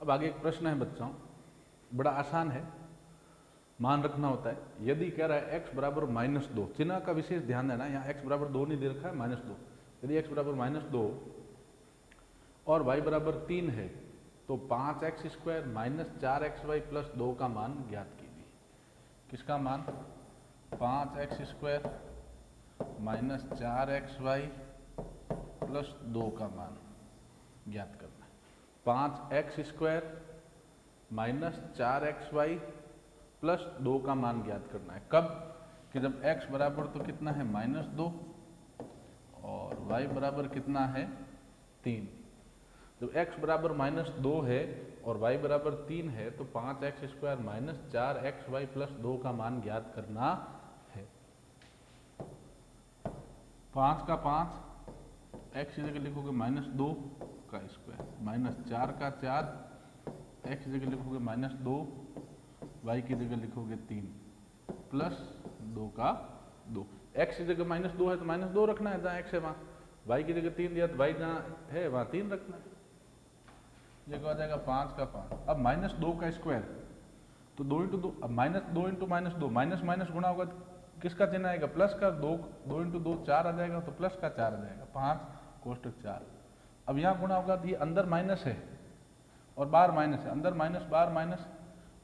अब आगे एक प्रश्न है बच्चों, बड़ा आसान है, मान रखना होता है। यदि कह रहा है x बराबर -2, चिन्ह का विशेष ध्यान देना, यहाँ x बराबर 2 नहीं दे रखा है, -2। यदि x बराबर -2 और y बराबर 3 है तो 5x² - 4xy + 2 का मान ज्ञात कीजिए। किसका मान? 5x² - 4xy + 2 का मान ज्ञात करना है। 5x² - 4xy + 2 का मान ज्ञात करना है। कब? कि जब x बराबर तो कितना है -2 और y बराबर कितना है 3। जब x बराबर -2 है और y बराबर 3 है तो 5x² - 4xy + 2 का मान ज्ञात करना है। 5 का 5, x की जगह लिखोगे -2 का स्क्वायर, -4 का 4, x की जगह लिखोगे -2, y की जगह लिखोगे 3 + 2 का 2। x की जगह -2 है तो -2 रखना है जहाँ x है वहाँ, y की जगह 3 दिया तो y जहाँ है वहाँ 3 रखना है। ये क्या हो जाएगा 5 का 5। अब -2 का स्क्वायर तो 2 × 2, अब -2 × -2, माइनस माइनस गुणा होगा तो किसका चिन्ह आएगा? प्लस का। 2 × 2 4 आ जाएगा तो प्लस का 4 आ जाएगा, 5 कोष्टक 4। अब यहाँ गुणा होगा तो ये अंदर माइनस है और बाहर माइनस है, अंदर माइनस बाहर माइनस,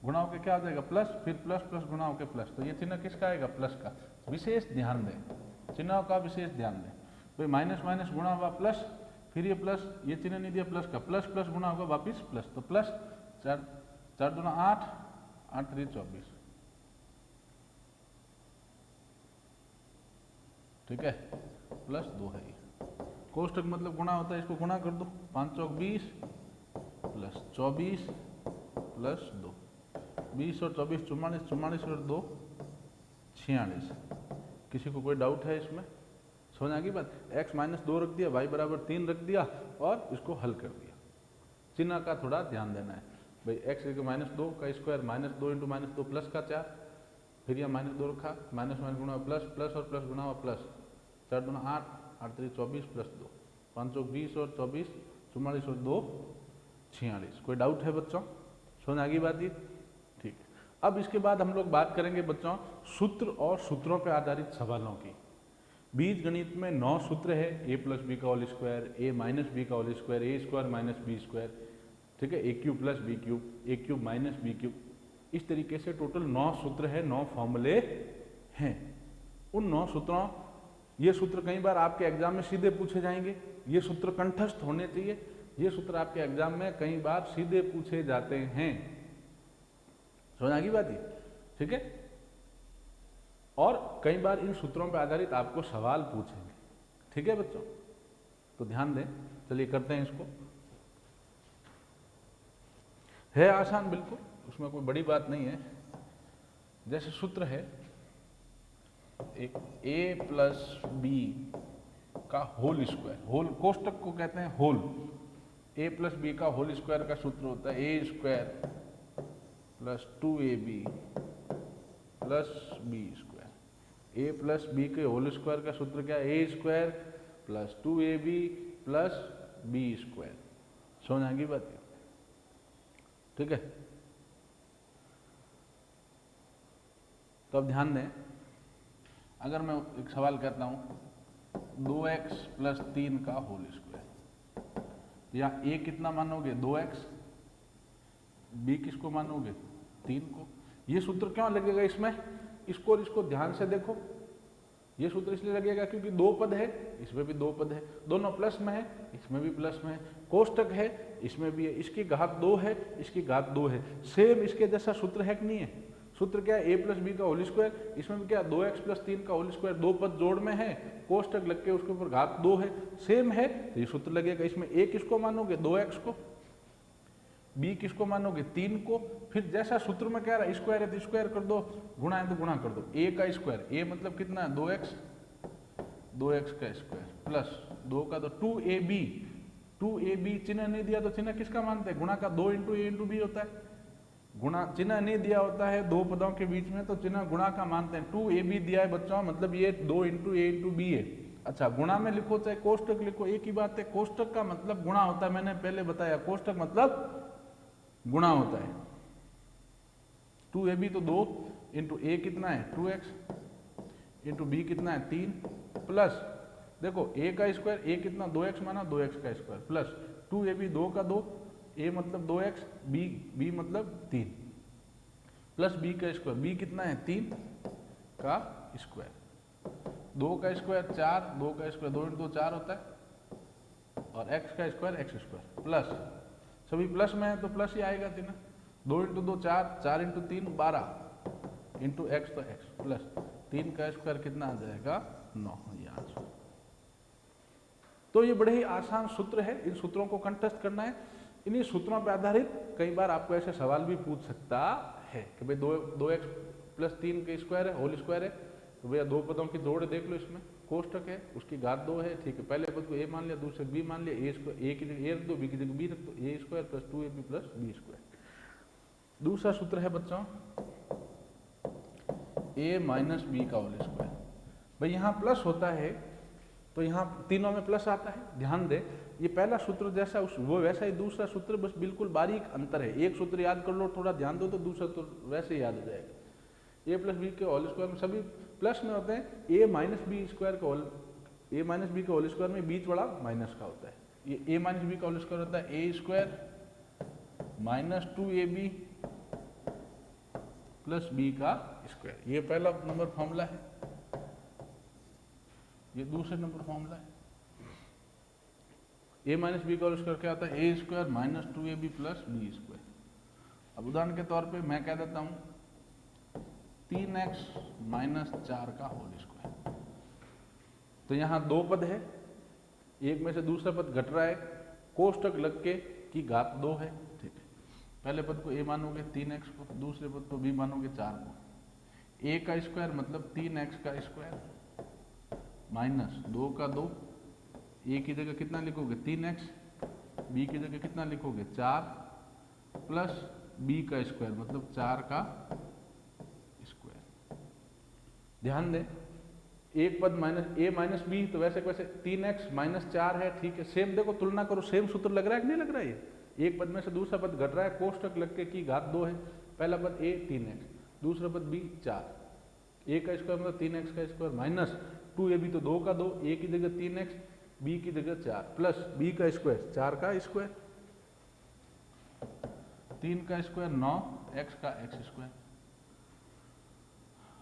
गुणा होकर क्या आ जाएगा प्लस, फिर प्लस प्लस गुणा होकर प्लस, तो ये चिन्ह किसका आएगा? प्लस का। विशेष ध्यान दें, चिन्हों का विशेष ध्यान दें भाई। माइनस माइनस गुणा हुआ प्लस, फिर ये प्लस, ये चिन्ह नहीं दिया प्लस का, प्लस प्लस गुणा होगा वापिस प्लस, तो प्लस 4 4 दूना 8, 8 3 24, ठीक है, प्लस 2 है। ये कोष्टक मतलब गुणा होता है, इसको गुणा कर दो, 5 चौक 20 प्लस 24 प्लस 2, 20 और 24 44, 44 और 2 46। किसी को कोई डाउट है इसमें? समझ आ गई बात? x -2 रख दिया, y बराबर 3 रख दिया और इसको हल कर दिया। चिन्ह का थोड़ा ध्यान देना है भाई। x -2 का स्क्वायर, -2 × -2 प्लस का 4, फिर यह -2 रखा, माइनस माइनस गुणा प्लस, प्लस और प्लस गुणा हुआ प्लस, 4 दूना 8, 8 3 24 प्लस 2, 5 चौक 20 और 24, 44 और 2 46। कोई डाउट है बच्चों? समझ आ गई बात ये? ठीक है। अब इसके बाद हम लोग बात करेंगे बच्चों सूत्र और सूत्रों पर आधारित सवालों की। बीज गणित में 9 सूत्र है, a + b का होल स्क्वायर, a - b का whole square, a² - b square, ठीक है, a³ + b³, a³ - b³। इस तरीके से टोटल 9 सूत्र है, 9 फॉर्मूले हैं। उन 9 सूत्रों, ये सूत्र कई बार आपके एग्जाम में सीधे पूछे जाएंगे, ये सूत्र कंठस्थ होने चाहिए, ये सूत्र आपके एग्जाम में कई बार सीधे पूछे जाते हैं। समझ आ गई बात ये? ठीक है। और कई बार इन सूत्रों पर आधारित आपको सवाल पूछेंगे, ठीक है बच्चों? तो ध्यान दें। चलिए करते हैं इसको। है आसान बिल्कुल, उसमें कोई बड़ी बात नहीं है। जैसे सूत्र है एक a + b का होल स्क्वायर, होल कोष्टक को कहते हैं होल। a + b का होल स्क्वायर का सूत्र होता है a² + 2ab + b²। a + b के होल स्क्वायर का सूत्र क्या है? a² + 2ab + b²। समझ आ गई बात? ठीक है। तो अब ध्यान दें, अगर मैं एक सवाल करता हूँ 2x + 3 का होल स्क्वायर, या a कितना मानोगे? 2x, b किसको मानोगे? 3 को। ये सूत्र क्यों लगेगा इसमें? इसको और इसको ध्यान से देखो। ये सूत्र इसलिए लगेगा क्योंकि 2 पद है, इसमें भी 2 पद है, दोनों प्लस में है, इसमें भी प्लस में है, कोष्टक है, इसमें भी है, इसकी घात 2 है, इसकी घात 2 है। सेम इसके जैसा सूत्र है कि नहीं है? सूत्र क्या है? a + b का होल स्क्वायर, इसमें भी क्या 2x + 3 का होल स्क्वायर, 2 पद जोड़ में है, कोष्टक लग के उसके ऊपर घात 2 है, सेम है, तो ये सूत्र लगेगा। इसमें a किसको मानोगे? 2x को, b किसको मानोगे? 3 को। फिर जैसा सूत्र में कह रहा है स्क्वायर है तो स्क्वायर कर दो, गुणा है तो गुणा कर दो। a का स्क्वायर, a मतलब कितना है? 2x, 2x का स्क्वायर प्लस 2 का तो 2ab, 2ab चिन्ह नहीं दिया तो चिन्ह किसका मानते हैं? गुणा का। 2 × a × b होता है, गुणा चिन्ह नहीं दिया होता है दो पदों के बीच में तो चिन्ह गुणा का मानते हैं। 2ab दिया है बच्चों, मतलब ये 2 × a × b है। अच्छा, गुणा में लिखो चाहे कोष्टक लिखो, एक ही बात है। कोष्टक का मतलब गुणा होता है, मैंने पहले बताया। कोष्टक मतलब गुणा होता है 2ab तो 2 इंटू ए कितना है 2x इंटू बी कितना है 3 प्लस देखो a का स्क्वायर a कितना 2x माना 2x का स्क्वायर प्लस 2ab 2 का 2 a मतलब 2x b मतलब 3 प्लस b का स्क्वायर b कितना है 3 का स्क्वायर 2 का स्क्वायर 4 2 का स्क्वायर 2 इंटू 4 होता है और x का स्क्वायर x स्क्वायर प्लस सभी प्लस में है तो प्लस ही आएगा तीन 2 इंटू 2 4 4 इंटू 3 12 इंटू एक्स तो x प्लस 3 का स्क्वायर कितना आ जाएगा 9 ये आंसर। तो ये बड़े ही आसान सूत्र है, इन सूत्रों को कंठस्थ करना है। इन्हीं सूत्रों पर आधारित कई बार आपको ऐसे सवाल भी पूछ सकता है कि भाई 2x प्लस 3 का स्क्वायर है होल स्क्वायर है तो भैया दो पदों की जोड़ देख लो, इसमें कोष्टक है उसकी घात 2 है, ठीक है। पहले पद को a मान लिया, दूसरे b मान लिया, a की जगह a रख दो, b की जगह b रख दो, a square plus 2ab plus b square. दूसरा सूत्र है बच्चों a माइनस बी का होल स्क्वायर। भाई यहाँ प्लस होता है तो यहाँ तीनों में प्लस आता है, ध्यान दे ये पहला सूत्र जैसा वो वैसा ही दूसरा सूत्र, बस बिल्कुल बारीक अंतर है। एक सूत्र याद कर लो, थोड़ा ध्यान दो तो दूसरा तो वैसे ही याद हो जाएगा। a प्लस बी के होल स्क्वायर में सभी प्लस में होते हैं, a माइनस बी स्क्वायर का a माइनस बी का होल स्क्वायर में बीच वाला माइनस का होता है। ये a माइनस बी का होल स्क्वायर होता है a square minus 2ab plus b का स्क्वायर। ये पहला नंबर फॉर्मूला है, ये दूसरे नंबर फॉर्मूला है। a माइनस बी का होल स्क्वायर क्या होता है a square minus 2ab plus b square. अब उदाहरण के तौर पे मैं कह देता हूँ 3x माइनस 4 का होल स्क्वायर। तो यहाँ दो पद है, एक में से दूसरा पद घट रहा है, कोष्टक लग के की घात 2 है, ठीक है। पहले पद को a मानोगे 3x को, दूसरे पद को b मानोगे 4 को। a का स्क्वायर मतलब 3x का स्क्वायर माइनस 2 का 2, a की जगह कितना लिखोगे 3x, b की जगह कितना लिखोगे 4 प्लस b का स्क्वायर मतलब 4 का स्क्वायर। ध्यान दें एक पद माइनस a माइनस बी तो वैसे वैसे 3x माइनस 4 है, ठीक है। सेम देखो तुलना करो, सेम सूत्र लग रहा है कि नहीं लग रहा है। ये एक पद में से दूसरा पद घट रहा है, कोष्टक लग के की घात 2 है। पहला पद a 3x, दूसरा पद b 4, a का स्क्वायर मतलब 3x का स्क्वायर माइनस 2ab तो 2 का 2, a की जगह 3x, b की जगह 4 प्लस b का स्क्वायर 4 का स्क्वायर, 3 का स्क्वायर 9, x का x स्क्वायर।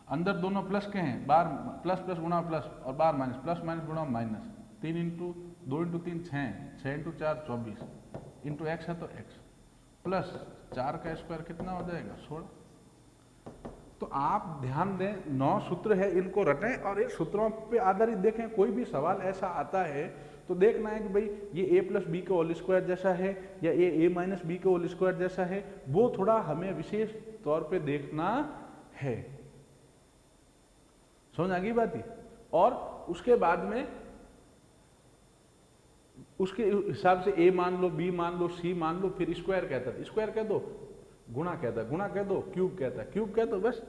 अंदर दोनों प्लस के हैं, बार प्लस प्लस गुणा प्लस और बार माइनस, प्लस माइनस गुणा minus. 3 into 2 into 3 6 into 4 24 into x है तो x प्लस 4 का स्क्वायर कितना हो जाएगा 16। तो आप ध्यान दें 9 सूत्र है, इनको रटें और इन सूत्रों पे आधारित देखें। कोई भी सवाल ऐसा आता है तो देखना है कि भाई ये a प्लस बी का होल स्क्वायर जैसा है या a माइनस बी का होल स्क्वायर जैसा है, वो थोड़ा हमें विशेष तौर पे देखना है। समझ आ गई बात ही। और उसके बाद में उसके हिसाब से a मान लो, b मान लो, c मान लो, फिर स्क्वायर कहता है स्क्वायर कह दो, गुणा कहता है गुणा कह दो, क्यूब कहता है क्यूब कह दो, बस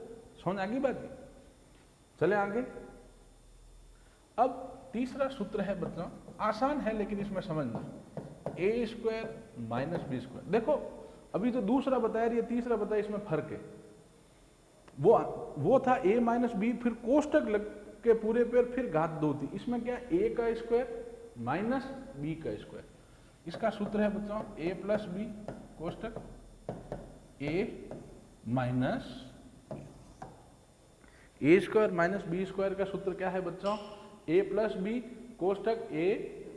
समझ आ गई बात ही। चले आगे। अब तीसरा सूत्र है बच्चों, आसान है लेकिन इसमें समझना, a square minus B square. देखो अभी तो दूसरा बताया, ये तीसरा बताया, इसमें फर्क है। वो था a माइनस बी, फिर कोष्टक लग के पूरे पर फिर घात 2 थी। इसमें क्या a का स्क्वायर माइनस b का स्क्वायर। इसका सूत्र है बच्चों a प्लस बी कोष्टक a minus a square minus B square का सूत्र क्या है बच्चों a प्लस बी कोष्टक a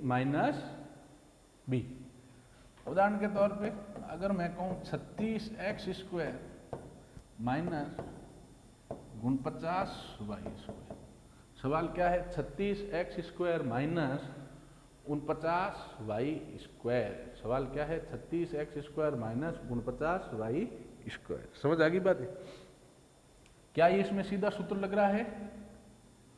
माइनस बी। उदाहरण के तौर पे अगर मैं कहूँ 36x square minus 49y square. सवाल क्या है 36x square minus 49y square. सवाल क्या है 36x square minus 49y square. समझ आ गई बात है। क्या ये इसमें सीधा सूत्र लग रहा है?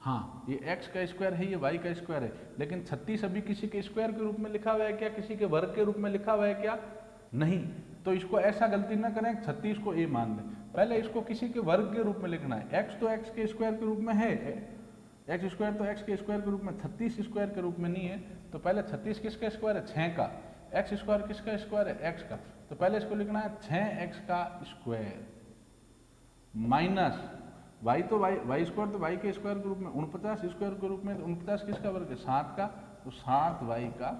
हाँ, ये x का स्क्वायर है, ये y का स्क्वायर है, लेकिन 36 अभी किसी के स्क्वायर के रूप में लिखा हुआ है क्या, किसी के वर्ग के रूप में लिखा हुआ है क्या? नहीं। तो इसको ऐसा गलती ना करें 36 को a मान लें, पहले इसको किसी के वर्ग के रूप में लिखना है। x तो x के स्क्वायर के रूप में है, x स्क्वायर तो x के स्क्वायर के रूप में, 36 स्क्वायर के रूप में नहीं है। तो पहले 36 किसका स्क्वायर है? 6 का। x स्क्वायर किसका स्क्वायर है? x का। तो पहले इसको लिखना है 6x का स्क्वायर माइनस वाई, तो वाई स्क्वायर तो वाई के स्क्वायर के रूप में, 49 स्क्वायर के रूप में, तो 49 किसका वर्ग है 7 का, तो 7y का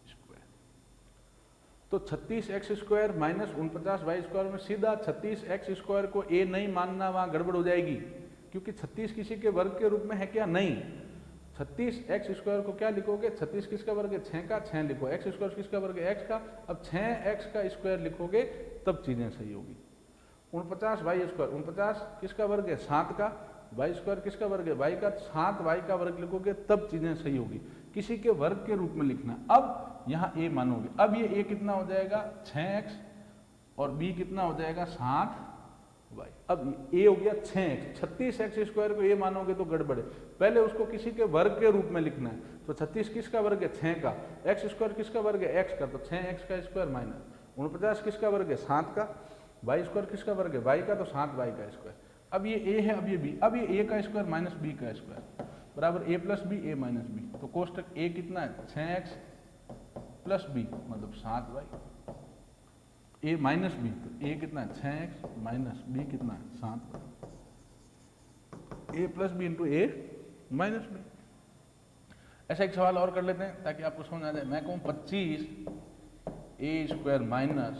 स्क्वायर। तो 36x square minus 49y square में सीधा 36x स्क्वायर को a नहीं मानना, वहां गड़बड़ हो जाएगी, क्योंकि 36 किसी के वर्ग के रूप में है क्या, नहीं। 36x स्क्वायर को क्या लिखोगे, 36 किसका वर्ग है 6 का, 6 लिखो, x स्क्वायर किसका वर्ग है x का, अब 6x का स्क्वायर लिखोगे तब चीजें सही होगी। 49y स्क्वायर, 49 किसका वर्ग है 7 का, y स्क्वायर किसका वर्ग है y का, 7y का वर्ग लिखोगे तब चीजें सही होगी, किसी के वर्ग के रूप में लिखना। अब यहाँ a मानोगे, अब ये a कितना हो जाएगा 6x और b कितना हो जाएगा 7y। अब a हो गया 6x, 36x स्क्वायर को a मानोगे तो गड़बड़ है, पहले उसको किसी के वर्ग के रूप में लिखना है। तो 36 किसका वर्ग है 6 का, x स्क्वायर किसका वर्ग है x का, तो 6x का स्क्वायर माइनस 49 किसका वर्ग है 7 का, वाई स्क्वायर किसका वर्ग है y का, तो 7y का स्क्वायर। अब ये a है, अब ये b, अब ये a का स्क्वायर माइनस b का स्क्वायर बराबर a plus b a minus b. तो कोष्टक a कितना है 6x प्लस b मतलब 7y, a माइनस b, तो a कितना है 6x माइनस b कितना है 7y, a plus b into a minus b. ऐसा एक सवाल और कर लेते हैं ताकि आपको समझ आ जाए। मैं कहूँ 25 a square minus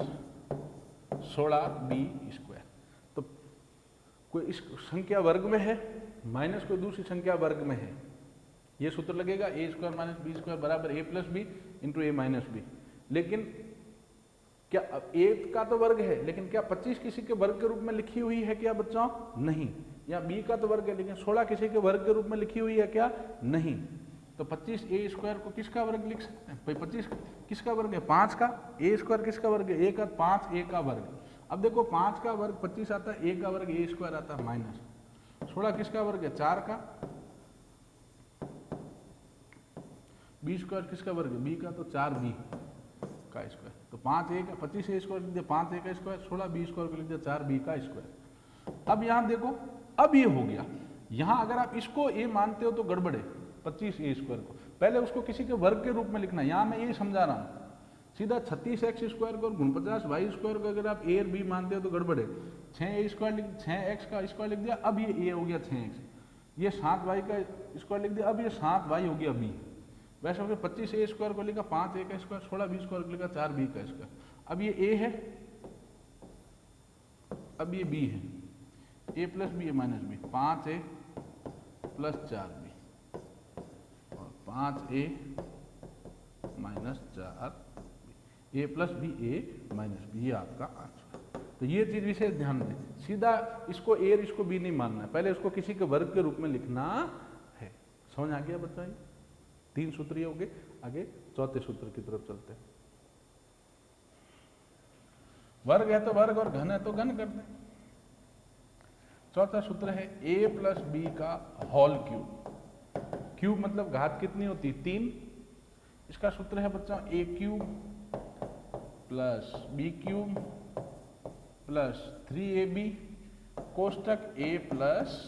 16b square, तो कोई इस संख्या वर्ग में है माइनस कोई दूसरी संख्या वर्ग में है, ये सूत्र लगेगा a square minus B square बराबर a plus b into a minus b. लेकिन क्या a का तो वर्ग है, लेकिन क्या 25 किसी के वर्ग के रूप में लिखी हुई है क्या बच्चों, नहीं। या b का तो वर्ग है, लेकिन 16 किसी के वर्ग के रूप में लिखी हुई है क्या, नहीं। तो 25 a स्क्वायर को किसका वर्ग लिख सकते हैं भाई, 25 किसका वर्ग है 5 का, a स्क्वायर किसका वर्ग है a का, 5a का वर्ग। अब देखो 5 का वर्ग 25 आता है, a का वर्ग a स्क्वायर आता है माइनस 16 किसका वर्ग है 4 का, b स्क्वायर किसका वर्ग है b का, तो 4b का स्क्वायर। तो 5a का 25a स्क्वायर लिख दिया 5a का स्क्वायर, 16b स्क्वायर को लिख दिया 4b का स्क्वायर। अब यहाँ देखो, अब ये हो गया, यहाँ अगर आप इसको a मानते हो तो गड़बड़ है 25a स्क्वायर को, पहले उसको किसी के वर्ग के रूप में लिखना। यहाँ मैं ये समझा रहा हूँ, सीधा 36x स्क्वायर को और 49y स्क्वायर को अगर आप a और b मानते हो तो गड़बड़ है। 6a स्क्वायर लिख, 6x का स्क्वायर लिख दिया, अब ये a हो गया 6x, ये 7y का स्क्वायर लिख दिया, अब ये 7y हो गया b। वैसे हमने 25a स्क्वायर को लिखा 5a का स्क्वायर, 16b स्क्वायर को लिखा 4b का स्क्वायर। अब ये a है, अब ये b है, a plus b a minus b, 5a plus 4b और 5a minus 4b, a plus b a minus b, ये आपका आंसर। तो ये चीज विशेष ध्यान दें, सीधा इसको a और इसको b नहीं मानना है, पहले उसको किसी के वर्ग के रूप में लिखना है। समझ आ गया बच्चा? ये 3 सूत्र ये हो गए। आगे चौथे सूत्र की तरफ चलते हैं। वर्ग है तो वर्ग और घन है तो घन करते हैं। चौथा सूत्र है a प्लस बी का होल क्यूब। क्यूब मतलब घात कितनी होती? 3। इसका सूत्र है बच्चा a cube plus B cube plus 3ab कोष्टक a प्लस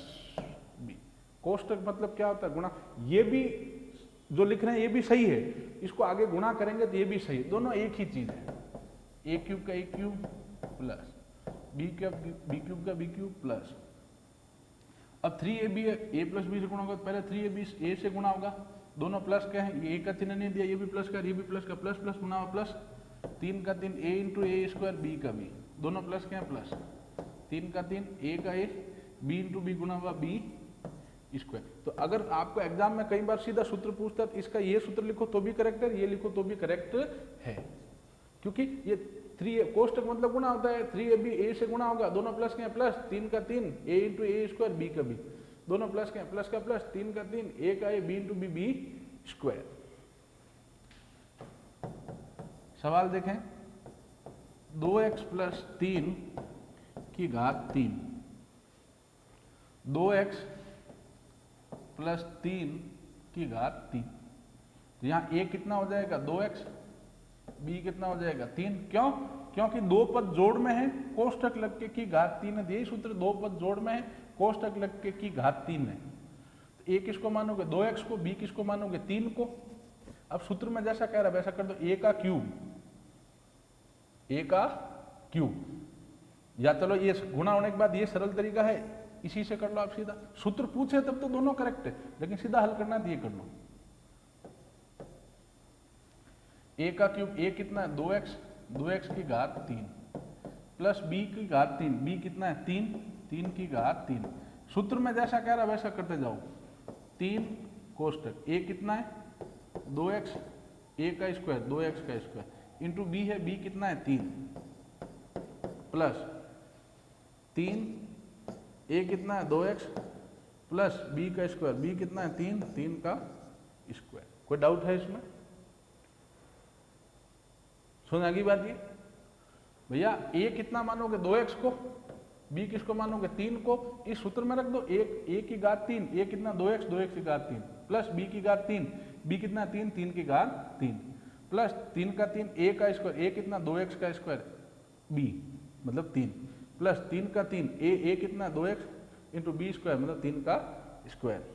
बी। कोष्टक मतलब क्या होता है? गुणा। ये भी जो लिख रहे हैं ये भी सही है, इसको आगे गुणा करेंगे तो ये भी सही है, दोनों एक ही चीज है। a क्यूब का a cube plus B cube का बी क्यूब प्लस, अब 3ab है, a प्लस बी से गुणा होगा तो पहले 3ab a से गुणा होगा, दोनों प्लस का है, ये a का चिन्ह नहीं दिया, ये भी प्लस का ये भी प्लस का, प्लस प्लस गुणा प्लस 3 का 3 a into a square b का बी, दोनों प्लस के हैं प्लस 3 का 3 a का a b इंटू बी गुणा हुआ b स्क्वायर। तो अगर आपको एग्जाम में कई बार सीधा सूत्र पूछता है तो इसका ये सूत्र लिखो तो भी करेक्ट है, ये लिखो तो भी करेक्ट है, क्योंकि ये 3 कोष्टक मतलब गुणा होता है, 3ab a से गुणा होगा, दोनों प्लस के हैं प्लस 3 का 3 a into a square b का बी, दोनों प्लस के हैं प्लस का प्लस 3 का 3 a का a b into b b square. सवाल देखें, 2x प्लस 3 की घात 3, 2x प्लस 3 की घात 3, तो यहाँ a कितना हो जाएगा 2x, b कितना हो जाएगा 3। क्यों? क्योंकि दो पद जोड़ में है, कोष्टक लग के की घात 3 है, यही सूत्र, दो पद जोड़ में है, कोष्टक लग के की घात 3 है। तो a किसको मानोगे 2x को, b किसको मानोगे 3 को। अब सूत्र में जैसा कह रहा है वैसा कर दो, a का क्यूब ए का क्यूब, या चलो ये गुणा होने के बाद ये सरल तरीका है, इसी से कर लो आप सीधा। सूत्र पूछे तब तो दोनों करेक्ट है, लेकिन सीधा हल करना है तो ये कर लो। ए का क्यूब, ए कितना है 2x, 2x की घात 3 प्लस बी की घात 3, बी कितना है 3, 3 की घात 3। सूत्र में जैसा कह रहा वैसा करते जाओ। 3 कोष्टक, ए कितना है 2x, ए का स्क्वायर 2x का स्क्वायर इंटू बी है, बी कितना है 3 प्लस 3, ए कितना है 2x प्लस बी का स्क्वायर, बी कितना है 3, 3 का स्क्वायर। कोई डाउट है इसमें? सुन आगे बात ये भैया, ए कितना मानोगे 2x को, बी किसको मानोगे 3 को, इस सूत्र में रख दो। ए की घात 3, ए कितना 2x, 2x की घात 3 प्लस बी की घात 3, बी कितना 3, 3 की घात 3 प्लस 3 का 3, ए का स्क्वायर, ए कितना 2x का स्क्वायर, बी मतलब 3 प्लस 3 का 3, ए कितना 2x इंटू बी स्क्वायर मतलब 3 का स्क्वायर।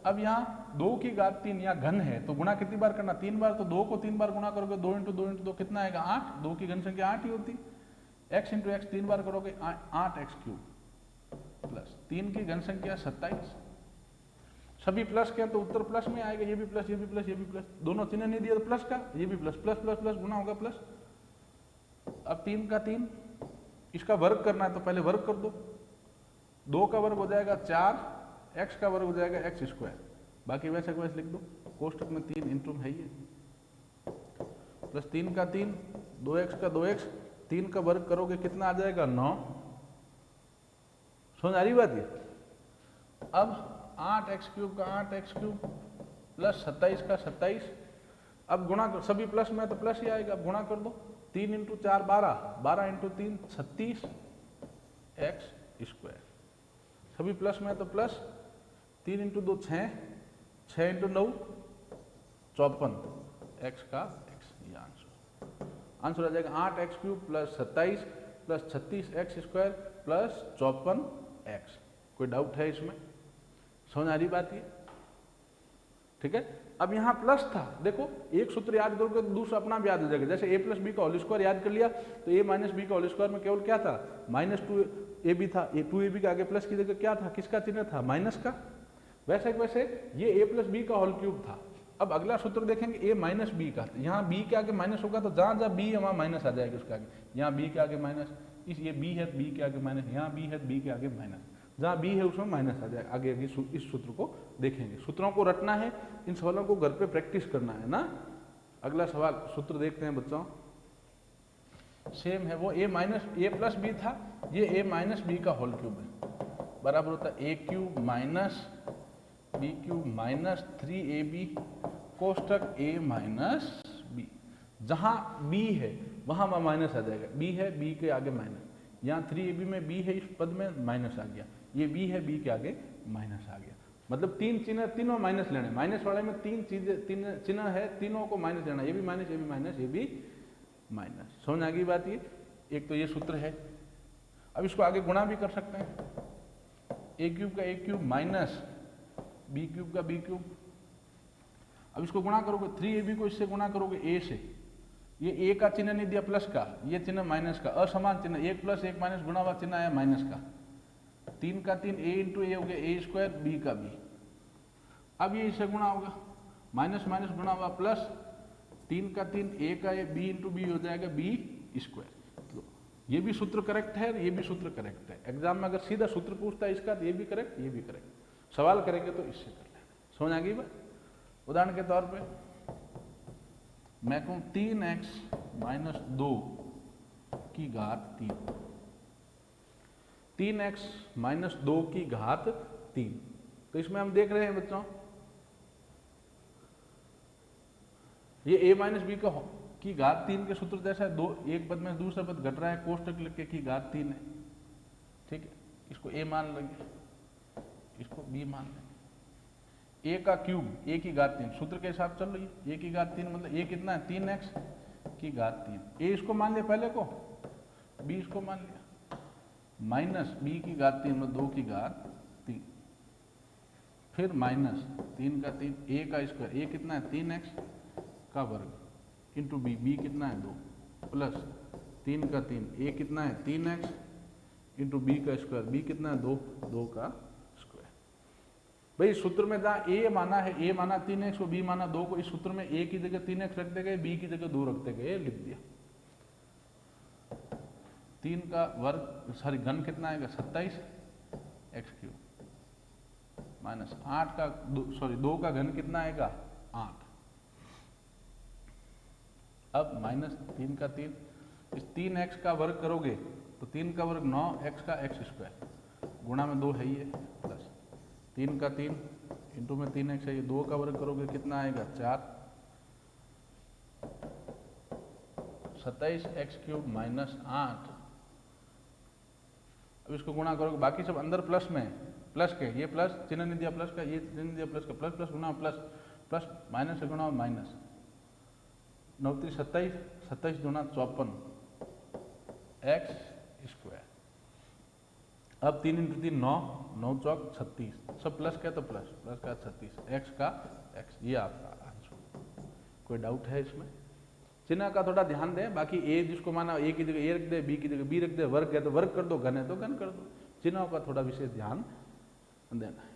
अब यहाँ 2 की घात 3 यहाँ घन है तो गुणा कितनी बार करना, 3 बार। तो 2 को 3 बार गुणा करोगे, 2 इंटू 2 इंटू 2 कितना आएगा 8, 2 की घन संख्या 8 ही होती। x इंटू एक्स 3 बार करोगे 8x क्यूब प्लस 3 की घन संख्या 27। सभी प्लस के तो उत्तर प्लस में आएगा, ये भी प्लस, ये भी प्लस, ये भी प्लस, दोनों चिन्ह नहीं दिया तो प्लस का, ये भी प्लस, प्लस प्लस प्लस गुणा होगा प्लस। अब 3 का 3, इसका वर्ग करना है तो पहले वर्ग कर दो। 2 का वर्ग हो जाएगा 4, x का वर्ग हो जाएगा x स्क्वायर, बाकी वैसे को वैसे लिख दो। कोष्टक में 3 इंटू है ये प्लस 3 का 3, 2x का 2x, 3 का वर्ग करोगे कितना आ जाएगा 9। समझ आ रही बात ये? अब 8x क्यूब का 8x क्यूब प्लस 27 का 27। अब गुणा कर, सभी प्लस में तो प्लस ही आएगा, अब गुणा कर दो। 3 इंटू 4 12, 12 इंटू 3 36 x स्क्वायर। सभी प्लस में तो प्लस, 3 इंटू 2 6, 6 इंटू 9 54 x का x, ये आंसर आ जाएगा 8x cube plus 27 plus 36x square plus 54x। कोई डाउट है इसमें? समझ आ रही बात ये? ठीक है। अब यहाँ प्लस था, देखो एक सूत्र याद करोगे तो दूसरा अपना भी याद हो जाएगा। जैसे a प्लस बी का होल स्क्वायर याद कर लिया तो a माइनस बी का होल स्क्वायर में केवल क्या था, -2ab था। 2ab के आगे प्लस की जगह क्या था, किसका चिन्ह था, माइनस का। वैसे वैसे ये a प्लस बी का होल क्यूब था। अब अगला सूत्र देखेंगे a माइनस बी का, यहाँ b के आगे माइनस होगा तो जहाँ जहाँ b है वहाँ माइनस आ जाएगा उसके आगे। यहाँ b के आगे माइनस, इस ये b है b के आगे माइनस, यहाँ b है b के आगे माइनस, जहाँ b है उसमें माइनस आ जाएगा। आगे आगे इस सूत्र को देखेंगे। सूत्रों को रटना है, इन सवालों को घर पे प्रैक्टिस करना है ना। अगला सवाल सूत्र देखते हैं बच्चों, सेम है वो। a प्लस बी था, ये a माइनस बी का होल क्यूब है, बराबर होता है a cube minus b cube minus 3ab कोष्टक a माइनस बी। जहाँ b है वहाँ वहाँ माइनस आ जाएगा, b है b के आगे माइनस, यहाँ 3ab में b है, इस पद में माइनस आ गया, ये b है b के आगे माइनस आ गया। मतलब तीन चिन्ह, तीनों माइनस लेने, माइनस वाले में तीन चीजें, तीन चिन्ह है, तीनों को माइनस लेना, ये भी माइनस, ये भी माइनस, ये भी माइनस। समझ आ गई बात ये? एक तो ये सूत्र है। अब इसको आगे गुणा भी कर सकते हैं, a क्यूब का a cube minus b cube का b क्यूब। अब इसको गुणा करोगे, 3ab को इससे गुणा करोगे a से, ये a का चिन्ह नहीं दिया प्लस का, ये चिन्ह माइनस का, असमान चिन्ह, 1 प्लस 1 माइनस गुणा हुआ चिन्ह आया माइनस का। 3 का 3 a इंटू ए हो गया a स्क्वायर, b का b। अब ये इससे गुणा होगा, माइनस माइनस गुणा हुआ प्लस, 3 का 3 a का a, b इंटू बी हो जाएगा b स्क्वायर। तो ये भी सूत्र करेक्ट है, ये भी सूत्र करेक्ट है। एग्जाम में अगर सीधा सूत्र पूछता है इसका तो ये भी करेक्ट, ये भी करेक्ट। सवाल करेंगे तो इससे कर लेना। समझ आ गई बात? उदाहरण के तौर पे मैं कहूँ 3x माइनस 2 की घात 3, 3x माइनस 2 की घात 3। तो इसमें हम देख रहे हैं बच्चों, ये a माइनस बी की घात 3 के सूत्र जैसा है, दो एक पद में दूसरा पद घट रहा है, कोष्टक लिख के की घात 3 है। ठीक है, इसको a मान लेंगे, इसको b मान लेंगे। a का क्यूब, a की घात 3, सूत्र के हिसाब चल रही है, a की घात 3 मतलब a कितना है 3x की घात 3। a इसको मान लिया पहले को, b इसको मान लिया, माइनस b की घात 3 मतलब 2 की घात 3, फिर माइनस 3 का 3 a का स्क्वायर, a कितना है 3x का वर्ग इंटू b, b कितना है 2, प्लस 3 का 3, ए कितना है 3x इंटू बी का स्क्वायर, बी कितना है 2, 2 का स्क्वायर। भाई सूत्र में जहाँ ए माना है, ए माना 3x को, बी माना 2 को, इस सूत्र में ए की जगह 3x रखते गए, बी की जगह 2 रखते गए, लिख दिया। 3 का वर्ग सॉरी घन कितना आएगा 27 x³ माइनस 8 का सॉरी 2 का घन कितना आएगा 8। अब माइनस 3 का 3, इस 3x का वर्ग करोगे तो 3 का वर्ग 9x का x² गुणा में 2 है ये, प्लस 3 का 3 इंटू में 3x है ये, 2 का वर्ग करोगे कितना आएगा 4, 27 x³ माइनस 8। अब इसको गुणा करोगे, बाकी सब अंदर प्लस में, प्लस के ये प्लस चिन्ह नहीं दिया प्लस का, ये चिन्ह नहीं दिया प्लस का, प्लस प्लस गुणा प्लस, प्लस माइनस से गुणा माइनस, 9 3 27, 27 दूना 54 x²। अब 3 इंटू 3 9, 9 चौक 36, सब प्लस का तो प्लस, प्लस का 36 x का x, ये आपका आंसर। कोई डाउट है इसमें? चिन्ह का थोड़ा ध्यान दें, बाकी ए जिसको माना ए की जगह ए रख दे, बी की जगह बी रख दे, वर्ग है तो वर्ग कर दो, घन है तो घन कर दो, चिन्हों का थोड़ा विशेष ध्यान देना है।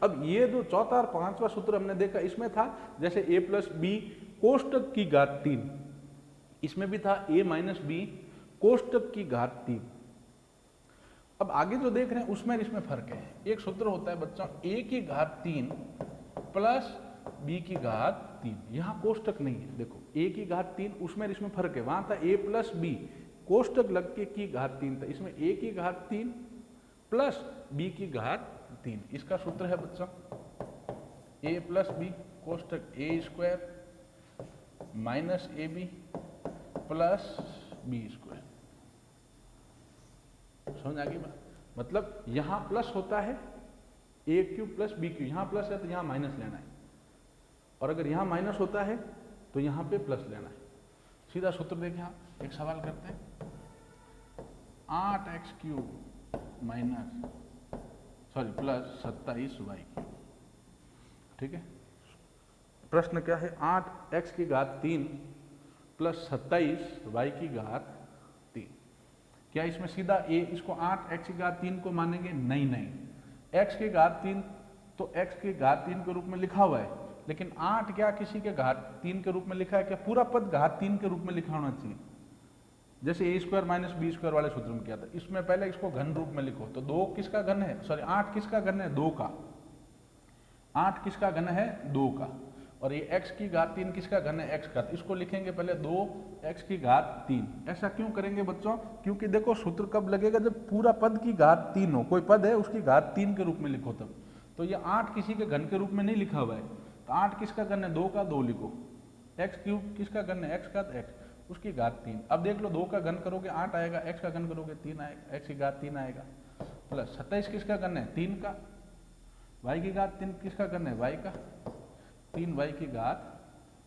अब ये जो चौथा और पांचवा सूत्र हमने देखा, इसमें था जैसे a प्लस बी कोष्टक की घात 3, इसमें भी था a माइनस बी कोष्टक की घात 3। अब आगे जो देख रहे हैं उसमें इसमें फर्क है। एक सूत्र होता है बच्चों a की घात 3 प्लस b की घात 3, यहाँ कोष्टक नहीं है। देखो a की घात 3 उसमें इसमें फर्क है, वहां था a प्लस बी कोष्टक लग के की घात 3 था, इसमें a की घात 3 प्लस b की घात 3। इसका सूत्र है बच्चों a प्लस बी कोष्टक a² minus ab plus b²। समझ आ गई बात? मतलब यहां प्लस होता है a³ प्लस b³, यहां प्लस है तो यहां माइनस लेना है, और अगर यहां माइनस होता है तो यहां पे प्लस लेना है। सीधा सूत्र देखें, आप एक सवाल करते हैं, 8x³ minus sorry plus 27y³। ठीक है, प्रश्न क्या है, 8x की घात 3 प्लस 27y की घात 3। क्या इसमें सीधा a इसको 8x की घात 3 को मानेंगे? नहीं नहीं, x की घात 3 तो x की घात 3 के रूप में लिखा हुआ है, लेकिन 8 क्या किसी के घात 3 के रूप में लिखा है क्या? पूरा पद घात 3 के रूप में लिखा होना चाहिए, जैसे a² माइनस b² वाले सूत्र में किया था। इसमें पहले इसको घन रूप में लिखो, तो 2 किसका घन है, सॉरी 8 किसका घन है? 2 का। 8 किसका घन है? 2 का। और ये x की घात 3 किसका घन है? x का। इसको लिखेंगे पहले 2x की घात 3। ऐसा क्यों करेंगे बच्चों? क्योंकि देखो सूत्र कब लगेगा, जब पूरा पद की घात 3 हो, कोई पद है उसकी घात 3 के रूप में लिखो तब। तो ये 8 किसी के घन के रूप में नहीं लिखा हुआ है, तो 8 किसका घन है? 2 का, 2 लिखो। x³ किसका घन है? x का, तो x उसकी घात 3। अब देख लो 2 का घन करोगे 8 आएगा, x का घन करोगे 3 आएगा, x की घात 3 आएगा, प्लस 27 किसका घन है? 3 का, y की घात 3 किसका घन है? y का, 3y की घात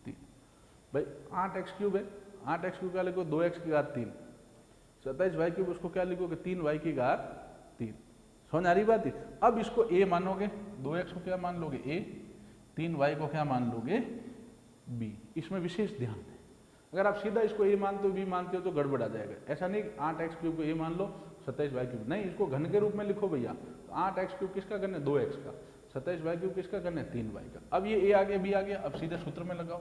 3। भाई 8x³ है, 8x³ क्या लिखो? 2x की घात 3। 27y³ उसको क्या लिखोगे? 3y की घात 3। समझ आ रही बात है? अब इसको a मानोगे, 2x को क्या मान लोगे? a, 3y को क्या मान लोगे? b। इसमें विशेष ध्यान है, अगर आप सीधा इसको a मानते हो b मानते हो तो गड़बड़ आ जाएगा। ऐसा नहीं 8x³ को a मान लो 27y³, नहीं, इसको घन के रूप में लिखो भैया। तो 8x³ किसका घन है? 2x का। 27y³ किसका घन है? 3y का। अब ये a आ गया, b आ गया, अब सीधे सूत्र में लगाओ,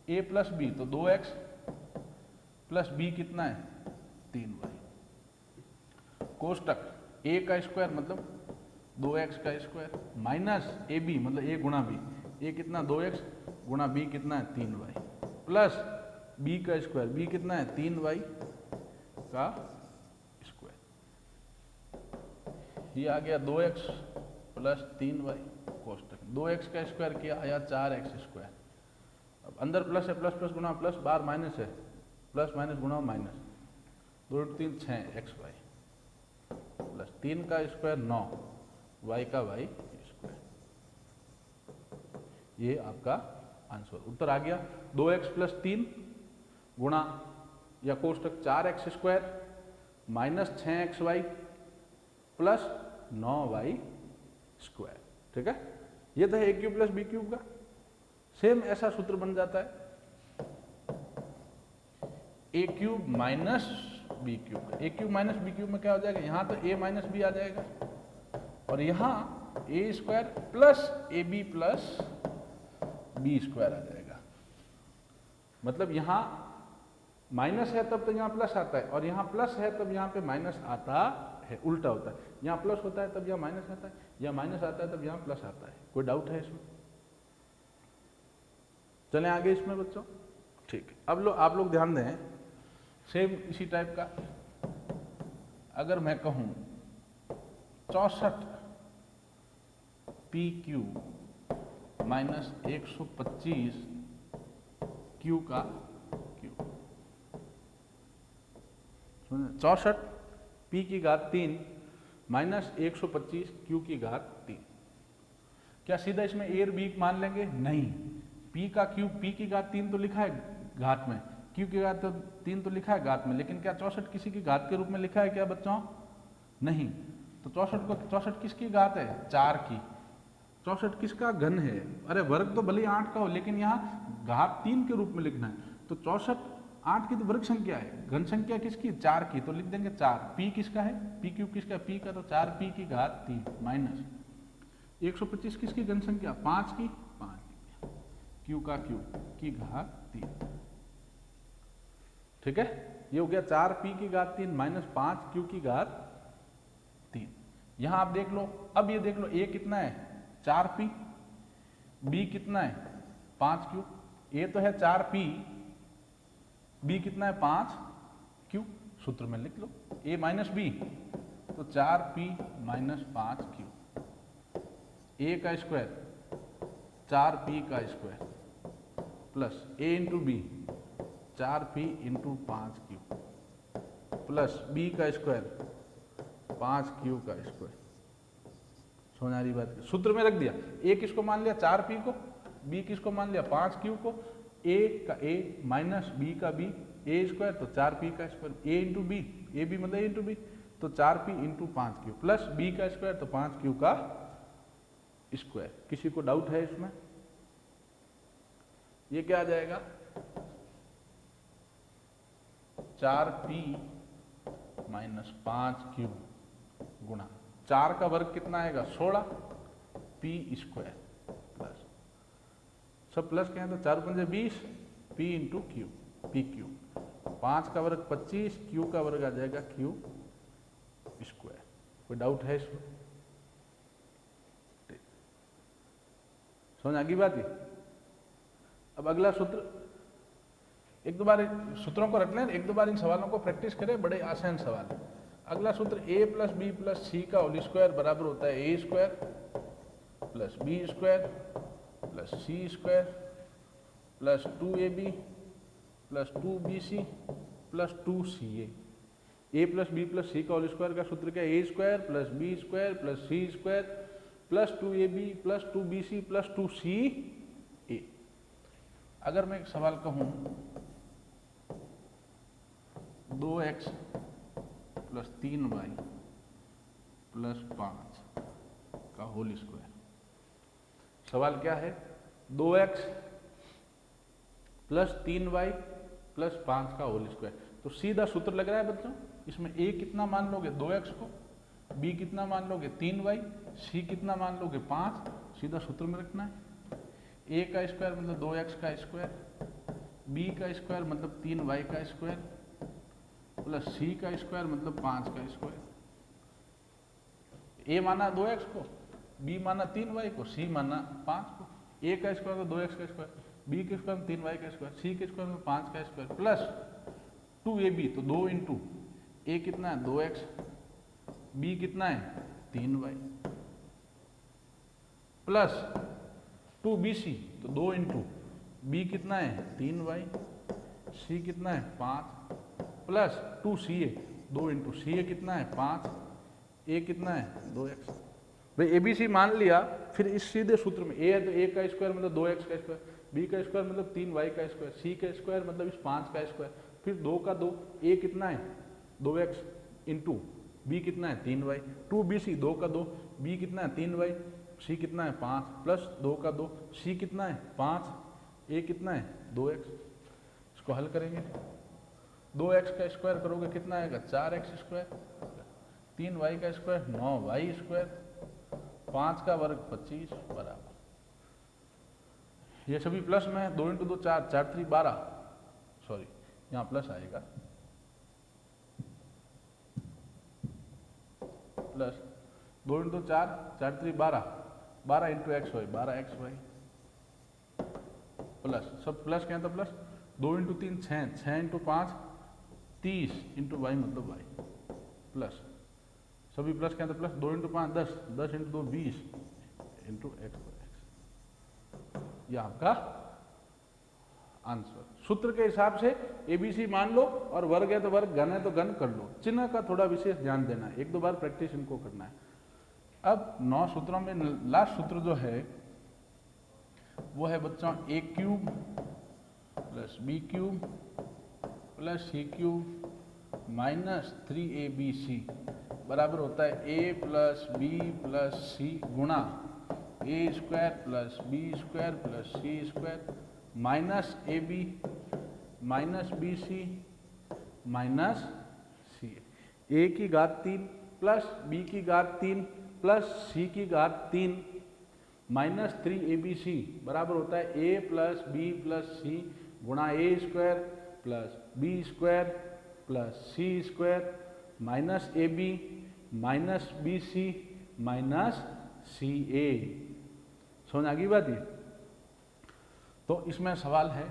a प्लस b तो 2x प्लस b कितना है? 3y। कोष्टक a का स्क्वायर मतलब 2x का स्क्वायर माइनस ab मतलब a गुणा b, a कितना? 2x गुणा b कितना है? 3y प्लस b का स्क्वायर, b कितना है? 3y का स्क्वायर। ये आ गया 2x प्लस 3y कोष्टक। 2x का स्क्वायर किया आया 4x²। अब अंदर प्लस है, प्लस प्लस गुणा प्लस, बाहर माइनस है, प्लस माइनस गुणा माइनस, 2 3 6xy प्लस 3 का स्क्वायर 9 y का y²। ये आपका आंसर, उत्तर आ गया। 2x प्लस 3 गुणा या कोष्टक 4x² minus 6xy plus 9y²। ठीक है, ये था a³ प्लस b³ का। सेम ऐसा सूत्र बन जाता है। ए क्यूब माइनस बी क्यूब। ए क्यूब माइनस बी क्यूब में क्या हो जाएगा, यहाँ तो ए माइनस बी आ जाएगा और यहाँ A square plus A B plus B square आ जाएगा। मतलब यहाँ माइनस है तब तो यहाँ प्लस आता है और यहाँ प्लस है तब यहाँ पे माइनस आता है, उल्टा होता है। यहाँ प्लस होता है तब यहाँ माइनस आता है, यहाँ माइनस आता है तब यहाँ प्लस आता है। कोई डाउट है इसमें? चलें आगे इसमें बच्चों। ठीक है, अब आप लोग ध्यान दें, सेम इसी टाइप का अगर मैं कहूँ 64 पी क्यू माइनस 125 क्यू का क्यू, 64 पी की घात 3 माइनस 125 क्यू की घात 3। क्या सीधा इसमें ए और बी मान लेंगे? नहीं, पी का क्यूब, पी की घात 3 तो लिखा है घात में, क्यू की घात 3 तो लिखा है घात में, लेकिन क्या 64 किसी की घात के रूप में लिखा है क्या बच्चों? नहीं। तो 64 किसकी घात है? 4 की। 64 किसका घन है? अरे वर्ग तो भले 8 का हो, लेकिन यहाँ घात 3 के रूप में लिखना है। तो 64 8 की तो वर्ग संख्या है, घन संख्या किसकी? 4 की, तो लिख देंगे 4। पी किसका है? पी क्यूब किसका है? पी का, तो 4 पी की घात 3 माइनस 125 किसकी घन संख्या? 5 की, 5 क्यू का क्यूब की घात 3। ठीक है, ये हो गया 4 पी की घात 3 माइनस 5 क्यू की घात 3। यहां आप देख लो, अब ये देख लो, ए कितना है? 4 पी, बी कितना है? 5 क्यू। ए तो है 4 पी, बी कितना है? 5 क्यू। सूत्र में लिख लो, ए माइनस बी, तो 4 पी माइनस 5 क्यू। ए का स्क्वायर 4 पी का square plus A into B 4 P into 5 Q plus B का स्क्वायर 5 क्यू का स्क्वायर। समझ आ रही बात? सूत्र में रख दिया। ए किसको मान लिया? 4 पी को, बी किसको मान लिया? 5 क्यू को, ए का ए माइनस बी का बी, ए स्क्वायर तो 4 पी का square, a into B, a b मतलब ए इंटू बी, तो 4 P into 5 Q plus B का स्क्वायर तो 5 क्यू का स्क्वायर। किसी को डाउट है इसमें? ये क्या आ जाएगा? 4 पी माइनस 5 क्यू गुणा 4 का वर्ग कितना आएगा? 16 पी स्क्वायर प्लस, सब प्लस कहें तो 4 पंजे 20 P into Q, P Q. 5 का वर्ग 25, क्यू का वर्ग आ जाएगा क्यू स्क्वायर। कोई डाउट है इसमें? ठीक, समझ आ गई बात है? अब अगला सूत्र, एक दो बार सूत्रों को रख लें, एक दो बार इन सवालों को प्रैक्टिस करें, बड़े आसान सवाल है। अगला सूत्र ए प्लस बी प्लस सी का होल स्क्वायर बराबर होता है ए square plus B square plus C square plus 2ab plus 2bc plus 2ca। A plus B plus C का होल स्क्वायर का सूत्र क्या है? ए square plus B square plus सी square plus 2ab plus 2bc plus 2ca। अगर मैं एक सवाल कहूं 2x प्लस 3y प्लस 5 का होल स्क्वायर, सवाल क्या है? 2x प्लस 3y प्लस 5 का होल स्क्वायर। तो सीधा सूत्र लग रहा है बच्चों, इसमें a कितना मान लोगे? 2x को, b कितना मान लोगे? 3y, c कितना मान लोगे? 5। सीधा सूत्र में रखना है। a का स्क्वायर मतलब 2x का स्क्वायर, b का स्क्वायर मतलब 3y का स्क्वायर प्लस c का स्क्वायर मतलब 5 का स्क्वायर। a माना 2x को, b माना 3y को, c माना 5 को। a का स्क्वायर तो 2x का स्क्वायर, b के स्क्वायर में 3y का स्क्वायर, c के स्क्वायर में 5 का स्क्वायर प्लस 2ab तो 2 इंटू a कितना है? 2x, b कितना है? 3y प्लस 2bc तो 2 इंटू b कितना है? 3y, c कितना है? 5 प्लस 2ca 2 इंटू ca कितना है? 5, a कितना है? 2x। भाई एबीसी मान लिया, फिर इस सीधे सूत्र में a है तो a का स्क्वायर मतलब 2x का स्क्वायर, b का स्क्वायर मतलब 3y का स्क्वायर, c का स्क्वायर मतलब इस 5 का स्क्वायर, फिर 2 का 2, a कितना है? 2x इंटू b कितना है? 3y, 2bc 2 का 2, b कितना है? 3y, c कितना है? 5 प्लस 2 का 2, c कितना है? 5, a कितना है? 2x। इसको हल करेंगे, 2x का स्क्वायर करोगे कितना आएगा 4x स्क्वायर, 3y का स्क्वायर 9y स्क्वायर, 5 का वर्ग 25 बराबर, ये सभी प्लस में 2 इंटू 2 4, 4 3 12, सॉरी यहाँ प्लस आएगा, plus 2 into 4, 4 3 12, 12 into x y 12xy, plus सब प्लस क्या है तो plus 2 into 3 6, 6 into 5 30 into y मतलब वाई, प्लस सभी प्लस क्या है तो plus 2 into 5 10, 10 into 2 20 into x, ये आपका आंसर। सूत्र के हिसाब से एबीसी मान लो और वर्ग है तो वर्ग, घन है तो घन कर लो। चिन्ह का थोड़ा विशेष ध्यान देना है, 1-2 बार प्रैक्टिस इनको करना है। अब 9 सूत्रों में लास्ट सूत्र जो है वो है बच्चों A cube plus B cube plus C cube minus 3abc बराबर होता है A plus B plus C गुणा A square plus B square plus C square minus A B minus B C minus C, A की घात 3 plus B की घात 3 plus सी की घात 3 माइनस 3abc बराबर होता है A plus B plus C गुणा A square plus B square plus C square minus A B minus B C minus C A. समझ आ गई बात ये? तो इसमें सवाल है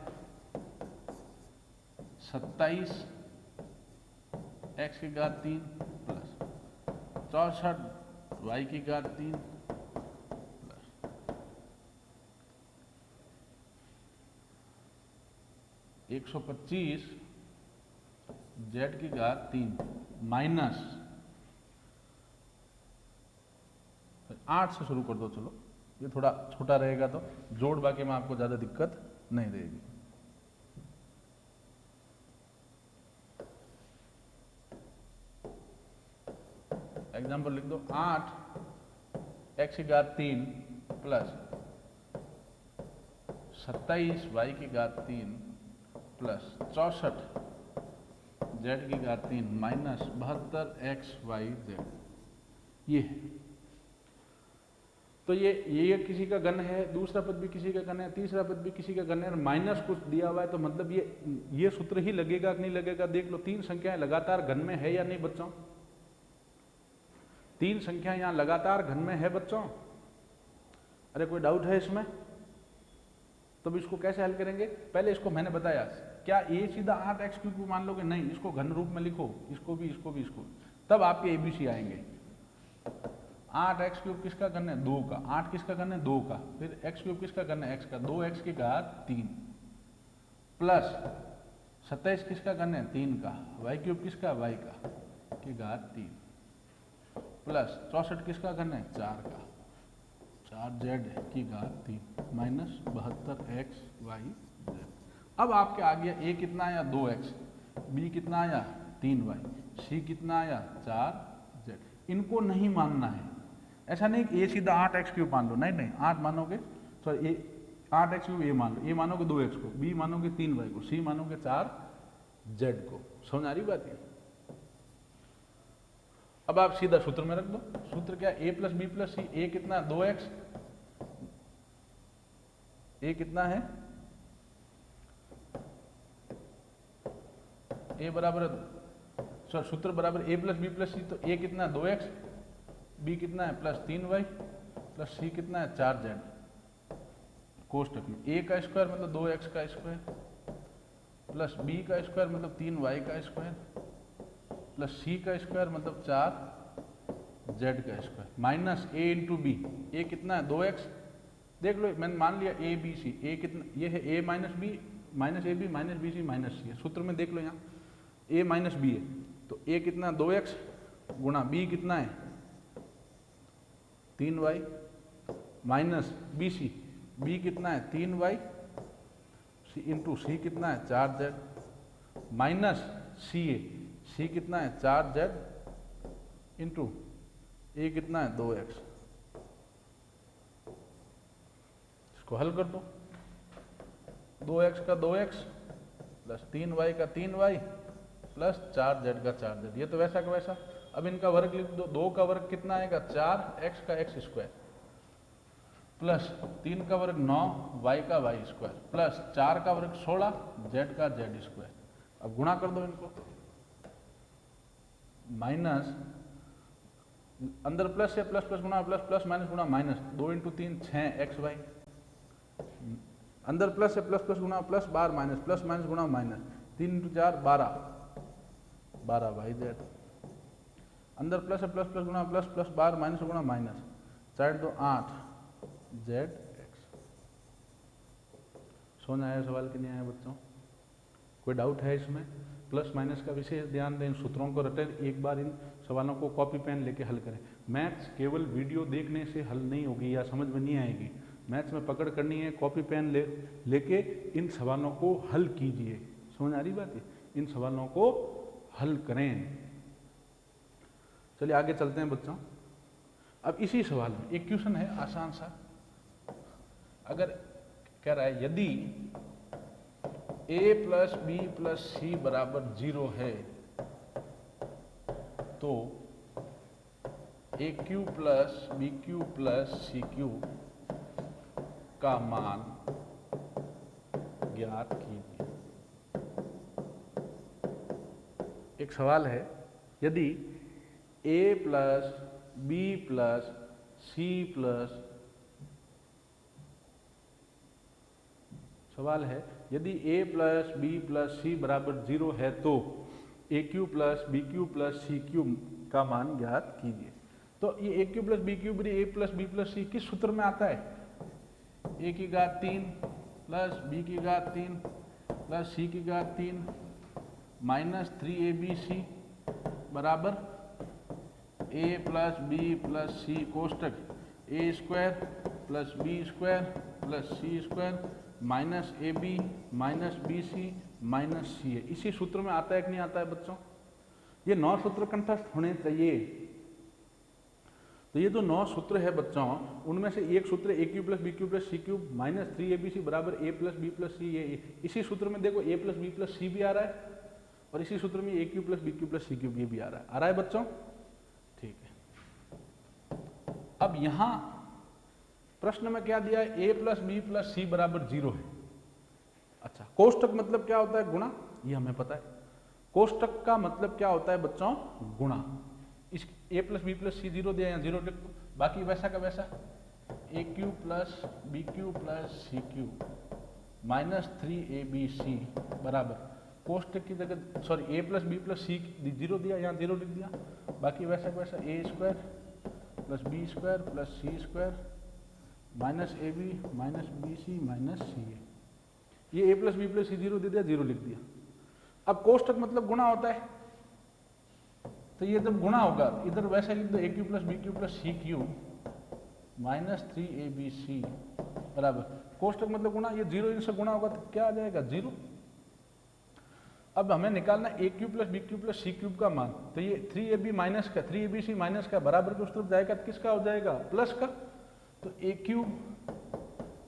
27 एक्स की घात 3 प्लस 64 वाई की घात 3 प्लस 125 जेड की घात 3 माइनस 8 से शुरू कर दो। चलो ये थोड़ा छोटा रहेगा तो जोड़ बाकी में आपको ज्यादा दिक्कत नहीं रहेगी। एग्जाम्पल लिख दो 8 एक्स की घात 3 प्लस 27 वाई की घात 3 प्लस 64 जेड की घात 3 माइनस 72 एक्स वाई जेड। ये तो ये किसी का घन है, दूसरा पद भी किसी का घन है, तीसरा पद भी किसी का घन है, और माइनस कुछ दिया हुआ है तो मतलब ये सूत्र ही लगेगा कि नहीं लगेगा देख लो। 3 संख्याएं लगातार घन में है या नहीं बच्चों? 3 संख्या यहां लगातार घन में है बच्चों? अरे कोई डाउट है इसमें? तो इसको कैसे हल करेंगे? पहले इसको मैंने बताया, क्या ये सीधा 8x क्यूब मान लोगे? नहीं, इसको घन रूप में लिखो, इसको भी इसको भी इसको, तब आपके एबीसी आएंगे। 8x क्यूब किसका घन है? 2 का। 8 किसका घन है? 2 का। फिर x क्यूब किसका घन है? x का। 2x की घात 3 प्लस 27 किसका घन है? 3 का। y क्यूब किसका? y का की घात 3 प्लस 64 किसका घन है? 4 का। 4z की घात 3 माइनस 72x y z। अब आपके आ गया a कितना आया? 2x, b कितना आया? 3y, c कितना आया? 4z। इनको नहीं मानना है, ऐसा नहीं कि ए सीधा 8x क्यूब मान लो, नहीं नहीं, 8 मानोगे, सॉरी 8x क्यूब ए मान लो, ए मानोगे 2x को, बी मानोगे 3y को, सी मानोगे 4z को। समझ आ रही बात है? अब आप सीधा सूत्र में रख दो। सूत्र क्या? a प्लस बी प्लस सी। ए कितना? 2x, ए कितना है? ए बराबर, सॉरी सूत्र बराबर a प्लस बी प्लस सी, तो a कितना? 2x, b कितना है? प्लस 3y प्लस c कितना है? 4z। कोष्टक में a का स्क्वायर मतलब 2x का स्क्वायर प्लस b का स्क्वायर मतलब 3y का स्क्वायर प्लस c का स्क्वायर मतलब 4z का square minus a into B. A कितना है? 2x। देख लो मैंने मान लिया a b c, a कितना? ये है a minus b minus A B minus B C minus c है। सूत्र में देख लो यहाँ a माइनस बी है, तो a कितना? 2x गुणा b कितना है? 3y minus B C, b कितना है? 3y इंटू सी कितना है? 4z माइनस सी ए, सी कितना है? 4z इंटू ए कितना है? 2x। इसको हल कर दो। 2x का 2x प्लस 3y का 3y प्लस 4z का 4z, ये तो वैसा का वैसा। अब इनका वर्ग लिख दो, 2 का वर्ग कितना आएगा 4x का x स्क्वायर, प्लस 3 का वर्ग 9 y का y स्क्वायर, प्लस 4 का वर्ग 16 z का z स्क्वायर। अब गुणा कर दो इनको, माइनस अंदर प्लस है, प्लस प्लस गुणा प्लस, प्लस माइनस गुणा माइनस, 2 इंटू 3 6xy, अंदर प्लस है, प्लस प्लस गुणा प्लस, बार माइनस, प्लस माइनस गुणा माइनस, 3 इंटू 4 12 yz, अंदर प्लस है, प्लस प्लस गुणा प्लस, प्लस बार माइनस गुणा माइनस, 4 2 8 zx। समझ आया सवाल कि नहीं आया बच्चों? कोई डाउट है इसमें? प्लस माइनस का विशेष ध्यान दें, सूत्रों को रटें, एक बार इन सवालों को कॉपी पेन लेके हल करें। मैथ्स केवल वीडियो देखने से हल नहीं होगी या समझ में नहीं आएगी। मैथ्स में पकड़ करनी है, कॉपी पेन लेके इन सवालों को हल कीजिए। समझ आ रही बात है? इन सवालों को हल करें। चलिए आगे चलते हैं बच्चों। अब इसी सवाल में एक क्वेश्चन है आसान सा। अगर कह रहा है यदि a plus B plus c बराबर 0 है तो a cube plus b cube plus c cube का मान ज्ञात कीजिए। एक सवाल है, यदि a plus B plus c plus, सवाल है यदि a plus B plus c बराबर 0 है तो a cube plus b cube plus c cube का मान ज्ञात कीजिए। तो ये a cube plus b cube a plus B plus सी किस सूत्र में आता है? ए की घात 3 प्लस बी की घात 3 प्लस सी की घात 3 माइनस 3abc बराबर a plus B plus c कोष्टक a square plus B square plus C square minus A B minus B C minus c है। इसी सूत्र में आता है कि नहीं आता है बच्चों? ये 9 सूत्र कंठस्थ होने चाहिए। तो ये जो 9 सूत्र है बच्चों, उनमें से एक सूत्र a cube plus b cube plus c cube minus 3abc बराबर a plus B plus c. ये इसी सूत्र में देखो a plus B plus c भी आ रहा है और इसी सूत्र में a cube plus b cube plus c cube ये भी आ रहा है बच्चों? ठीक है। अब यहां प्रश्न में क्या दिया है? A plus B plus c बराबर 0 है। अच्छा, कोष्टक मतलब क्या होता है? गुणा। ये हमें पता है। कोष्टक का मतलब क्या होता है बच्चों? गुणा। इस ए प्लस बी प्लस सी 0 दिया, यहाँ 0 लिख दो, बाकी वैसा का वैसा a cube plus b cube plus c cube minus 3abc बराबर कोष्टक की जगह sorry a plus B plus c 0 दिया, यहाँ 0 लिख दिया, बाकी वैसा का वैसा a square plus B square plus C square minus A B minus B C minus C a. ये a plus B plus c 0 दे दिया, 0 लिख दिया। अब कोष्टक मतलब गुणा होता है, तो ये जब गुणा होगा इधर वैसे लिख दो a cube plus b cube plus c cube minus 3abc बराबर कोष्टक मतलब गुणा। ये 0 इनसे गुणा होगा तो क्या आ जाएगा? 0। अब हमें निकालना a cube plus b cube plus C cube का मान। तो ये 3ab माइनस का 3abc माइनस का बराबर के उस तरफ जाएगा तो किसका हो जाएगा? प्लस का। तो a cube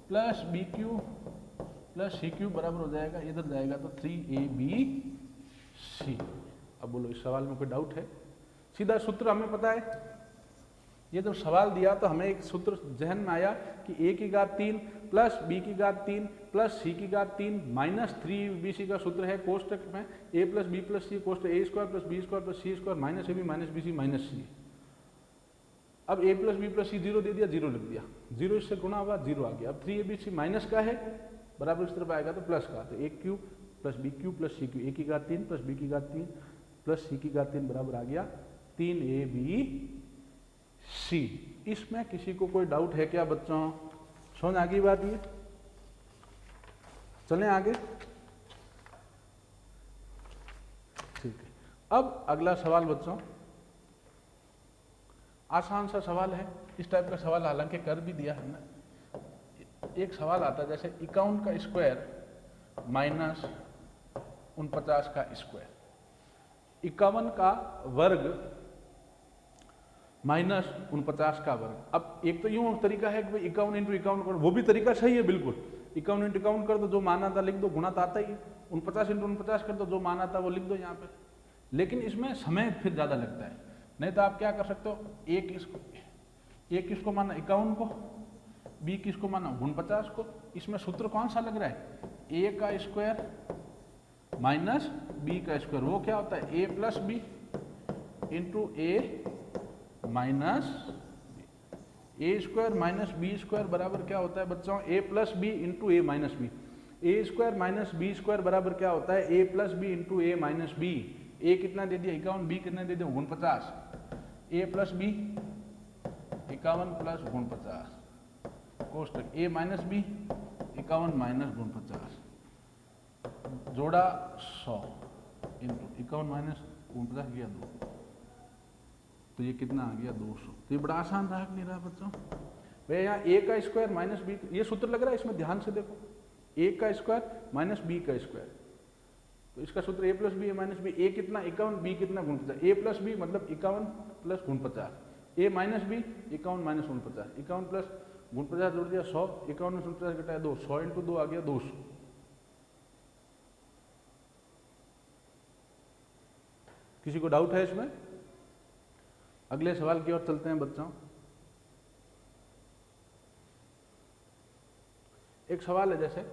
plus B cube plus C cube बराबर हो जाएगा, इधर जाएगा तो 3abc। अब बोलो इस सवाल में कोई डाउट है? सीधा सूत्र हमें पता है। ये जब सवाल दिया तो हमें एक सूत्र जहन में आया कि ए की घात 3 प्लस बी की घात 3 प्लस सी की घात 3 माइनस 3bc का सूत्र है कोष्टक में a plus B plus c कोष्टक a square plus B square plus C square minus A B minus B C minus c. अब a plus B plus c 0 दे दिया, 0 लिख दिया, 0 इससे गुणा हुआ 0 आ गया। अब 3abc माइनस का है बराबर इस तरफ आएगा तो प्लस का, तो a cube plus b cube plus c cube a की घात 3 प्लस बी की घात 3 प्लस सी की घात 3 बराबर आ गया 3abc। इसमें किसी को कोई डाउट है क्या बच्चों? समझ आ गई बात? ये चलें आगे। ठीक है। अब अगला सवाल बच्चों आसान सा सवाल है। इस टाइप का सवाल हालांकि कर भी दिया है ना। एक सवाल आता है जैसे 51 का स्क्वायर माइनस 49 का स्क्वायर, 51 का वर्ग माइनस 49 का वर्ग। अब एक तो यूं तरीका है कि भाई 51 इंटू 51 करो, वो भी तरीका सही है बिल्कुल। 51 इंटू 51 कर दो, जो मान आता लिख दो, गुणा तो आता ही है। 49 इंटू 49 कर दो, जो मान आता वो लिख दो यहाँ पे। लेकिन इसमें समय फिर ज़्यादा लगता है। नहीं तो आप क्या कर सकते हो, एक किसको माना 51 को, बी किसको माना 49 को। इसमें सूत्र कौन सा लग रहा है, ए का स्क्वायर माइनस बी का स्क्वायर। वो क्या होता है, A plus b into a minus A square minus B square बराबर क्या होता है बच्चों, ए plus b into a minus B. A square minus B square बराबर क्या होता है, A plus b into a minus B. A कितना दे दिया 51, बी कितना दे दिया 49, ए प्लस बी 51 प्लस 49 कोष्टक ए माइनस बी 51 माइनस 49 जोड़ा 100 इंटू 51 माइनस 49 गया 2, तो ये कितना आ गया 200। तो ये बड़ा आसान रहा कि नहीं रहा बच्चों। भैया यहाँ ए का स्क्वायर माइनस बी, ये सूत्र लग रहा है इसमें, ध्यान से देखो, ए का स्क्वायर माइनस बी का स्क्वायर, तो इसका सूत्र ए plus b a minus B. A कितना 51, बी कितना 49, ए प्लस बी मतलब 51 प्लस 49, ए माइनस बी 51 माइनस 49, 51 प्लस 49 जोड़ दिया 100, 51 में 49 घटाया 2, 100 इंटू 2 आ गया 200। किसी को डाउट है इसमें? अगले सवाल की ओर चलते हैं बच्चों। एक सवाल है जैसे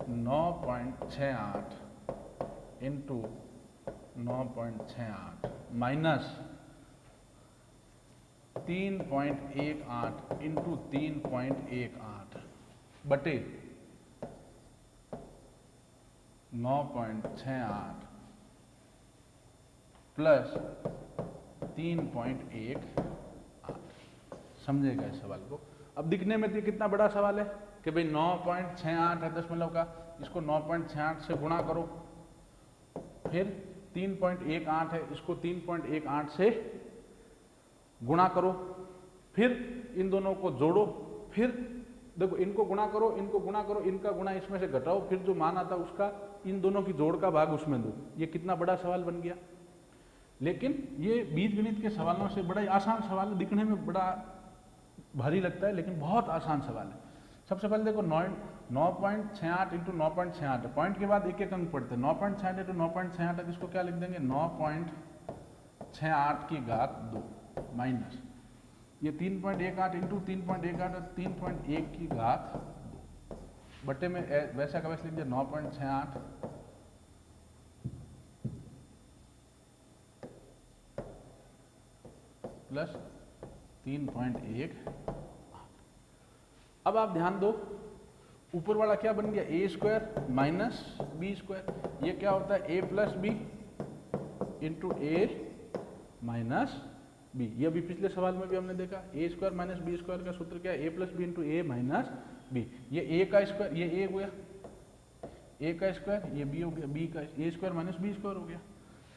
9.68 इंटू 9.68 माइनस 3.18 इंटू 3.18 बटे 9.68 प्लस 3.18। समझेगा इस सवाल को। अब दिखने में तो कितना बड़ा सवाल है कि भाई 9.68 है दशमलव का, इसको 9.68 से गुणा करो, फिर 3.18 है, इसको 3.18 से गुणा करो, फिर इन दोनों को जोड़ो, फिर देखो इनको गुणा करो, इनको गुणा करो, इनका गुणा इसमें से घटाओ, फिर जो मान आता उसका इन दोनों की जोड़ का भाग उसमें दो। ये कितना बड़ा सवाल बन गया। लेकिन ये बीजगणित के सवालों से बड़ा ही आसान सवाल है, दिखने में बड़ा भारी लगता है लेकिन बहुत आसान सवाल है। सबसे पहले देखो 9.68 इंटू 9.68, पॉइंट के बाद एक एक अंक पढ़ते हैं। 9.68 इंटू 9.68 है, इसको क्या लिख देंगे 9.68 की घात 2 माइनस ये 3.18 इंटू 3.18 3.1 की घात 2 बटे में वैसा का वैसे लिख दिया 9.68 प्लस 3.1। अब आप ध्यान दो, ऊपर वाला क्या बन गया ए स्क्वायर माइनस बी स्क्वायर। ये क्या होता है A plus b into a minus b. ये अभी पिछले सवाल में भी हमने देखा, ए स्क्वायर माइनस बी स्क्वायर का सूत्र क्या है, A plus b into a minus b. ये ए का स्क्वायर, ये ए हो गया ए का स्क्वायर, ये बी हो गया बी का, ए स्क्वायर माइनस बी स्क्वायर हो गया।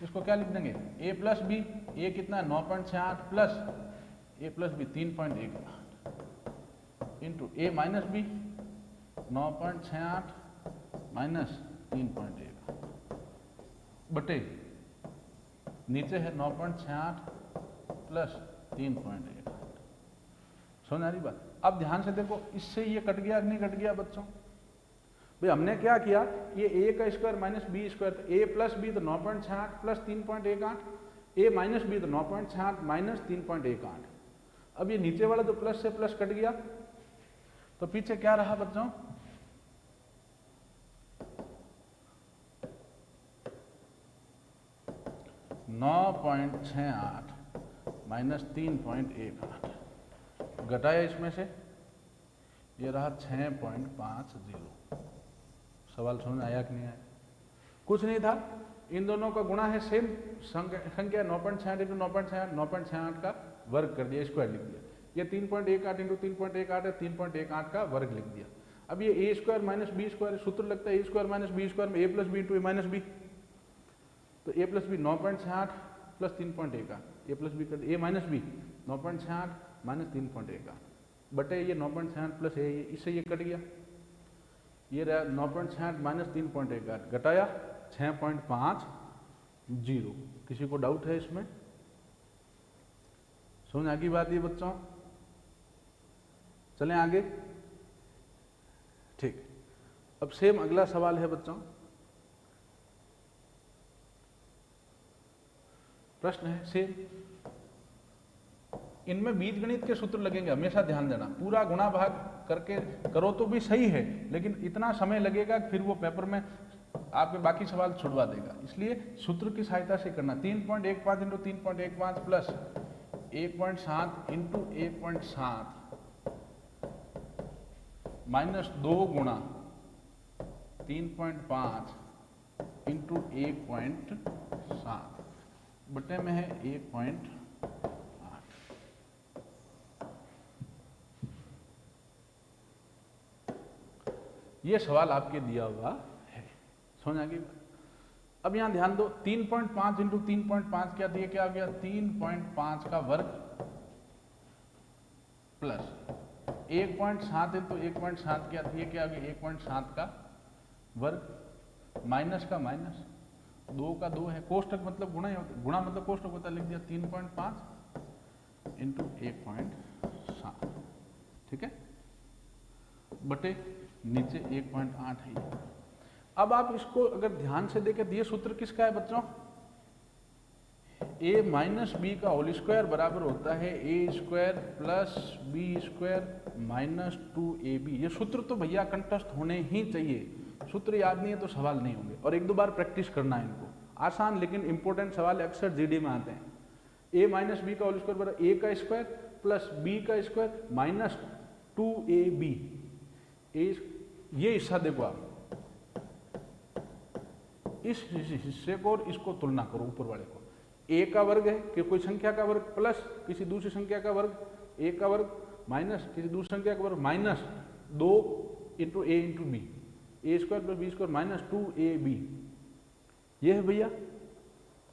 इसको क्या लिख देंगे ए प्लस बी, ए कितना 9.68 plus A plus B 3.18 into a minus B 9.68 minus 3.1 बटे नीचे है 9.68 प्लस 3.1। समझ आ रही बात। अब ध्यान से देखो, इससे ये कट गया नहीं कट गया बच्चों। भाई हमने क्या किया, ये ए का स्क्वायर माइनस बी स्क्वायर, ए प्लस बी तो 9.68 प्लस 3.18, ए माइनस बी तो 9.68 माइनस 3.18। अब ये नीचे वाला तो प्लस से प्लस कट गया, तो पीछे क्या रहा बच्चों 9.68 माइनस 3.18 घटाया इसमें से, ये रहा 6.50। सवाल समझ आया कि नहीं आया? कुछ नहीं था, इन दोनों का गुणा है सेम संख्या 9.68 इंटू 9.68 का वर्ग कर दिया, स्क्वायर लिख दिया। ये 3.18 इंटू 3.18 है, 3.18 का वर्ग लिख दिया। अब ये ए स्क्वायर माइनस बी स्क्वायर सूत्र लगता है, ए स्क्वायर माइनस बी स्क्वायर में a plus b into a minus b, तो ए प्लस बी 9.68 प्लस 3.18, ए प्लस बी कर ए माइनस बी 9.68 माइनस 3.18 बटे ये 9.68 प्लस ए, इससे ये कट गया, ये रहा 9.68 माइनस 3.18 घटाया 6.50। किसी को डाउट है इसमें? समझ आ गई बात ये बच्चों? चलें आगे। ठीक, अब सेम अगला सवाल है बच्चों प्रश्न है सेम। इनमें बीजगणित के सूत्र लगेंगे, हमेशा ध्यान देना। पूरा गुणा भाग करके करो तो भी सही है, लेकिन इतना समय लगेगा कि फिर वो पेपर में आपके बाकी सवाल छुड़वा देगा। इसलिए सूत्र की सहायता से करना। 3.15 इंटू 3.15 प्लस 1.7 इंटू 1.7 माइनस 2 गुणा 3.5 इंटू 1.7 बटे में है 1.8। ये सवाल आपके दिया हुआ है, समझ आ गई। अब यहां ध्यान दो, 3.5 इंटू 3.5 क्या दिए, क्या आ गया 3.5 का वर्ग प्लस 1.7 इंटू 1.7 क्या दिए, क्या आ गया 1.7 का वर्ग माइनस का माइनस 2 का 2 है। कोष्टक मतलब गुणा ही होता, गुणा मतलब कोष्टक होता, लिख दिया 3.5 इंटू 1.7, ठीक है, बटे नीचे 1.8 है। अब आप इसको अगर ध्यान से देखें, ये सूत्र किसका है बच्चों, a माइनस बी का होल स्क्वायर बराबर होता है a square plus B square minus 2ab। ये सूत्र तो भैया कंठस्थ होने ही चाहिए, सूत्र याद नहीं है तो सवाल नहीं होंगे, और एक दो बार प्रैक्टिस करना है इनको। आसान लेकिन इंपॉर्टेंट सवाल अक्सर जीडी में आते हैं। a माइनस बी का होल स्क्वायर बराबर a का स्क्वायर प्लस b का स्क्वायर माइनस 2ab। ये हिस्सा देखो आप, इस हिस्से को और इसको तुलना करो, ऊपर वाले को। a का वर्ग है कि कोई संख्या का वर्ग प्लस किसी दूसरी संख्या का वर्ग, a का वर्ग माइनस किसी दूसरी संख्या का वर्ग minus 2 into a into B, a square plus B square minus 2ab। ये है भैया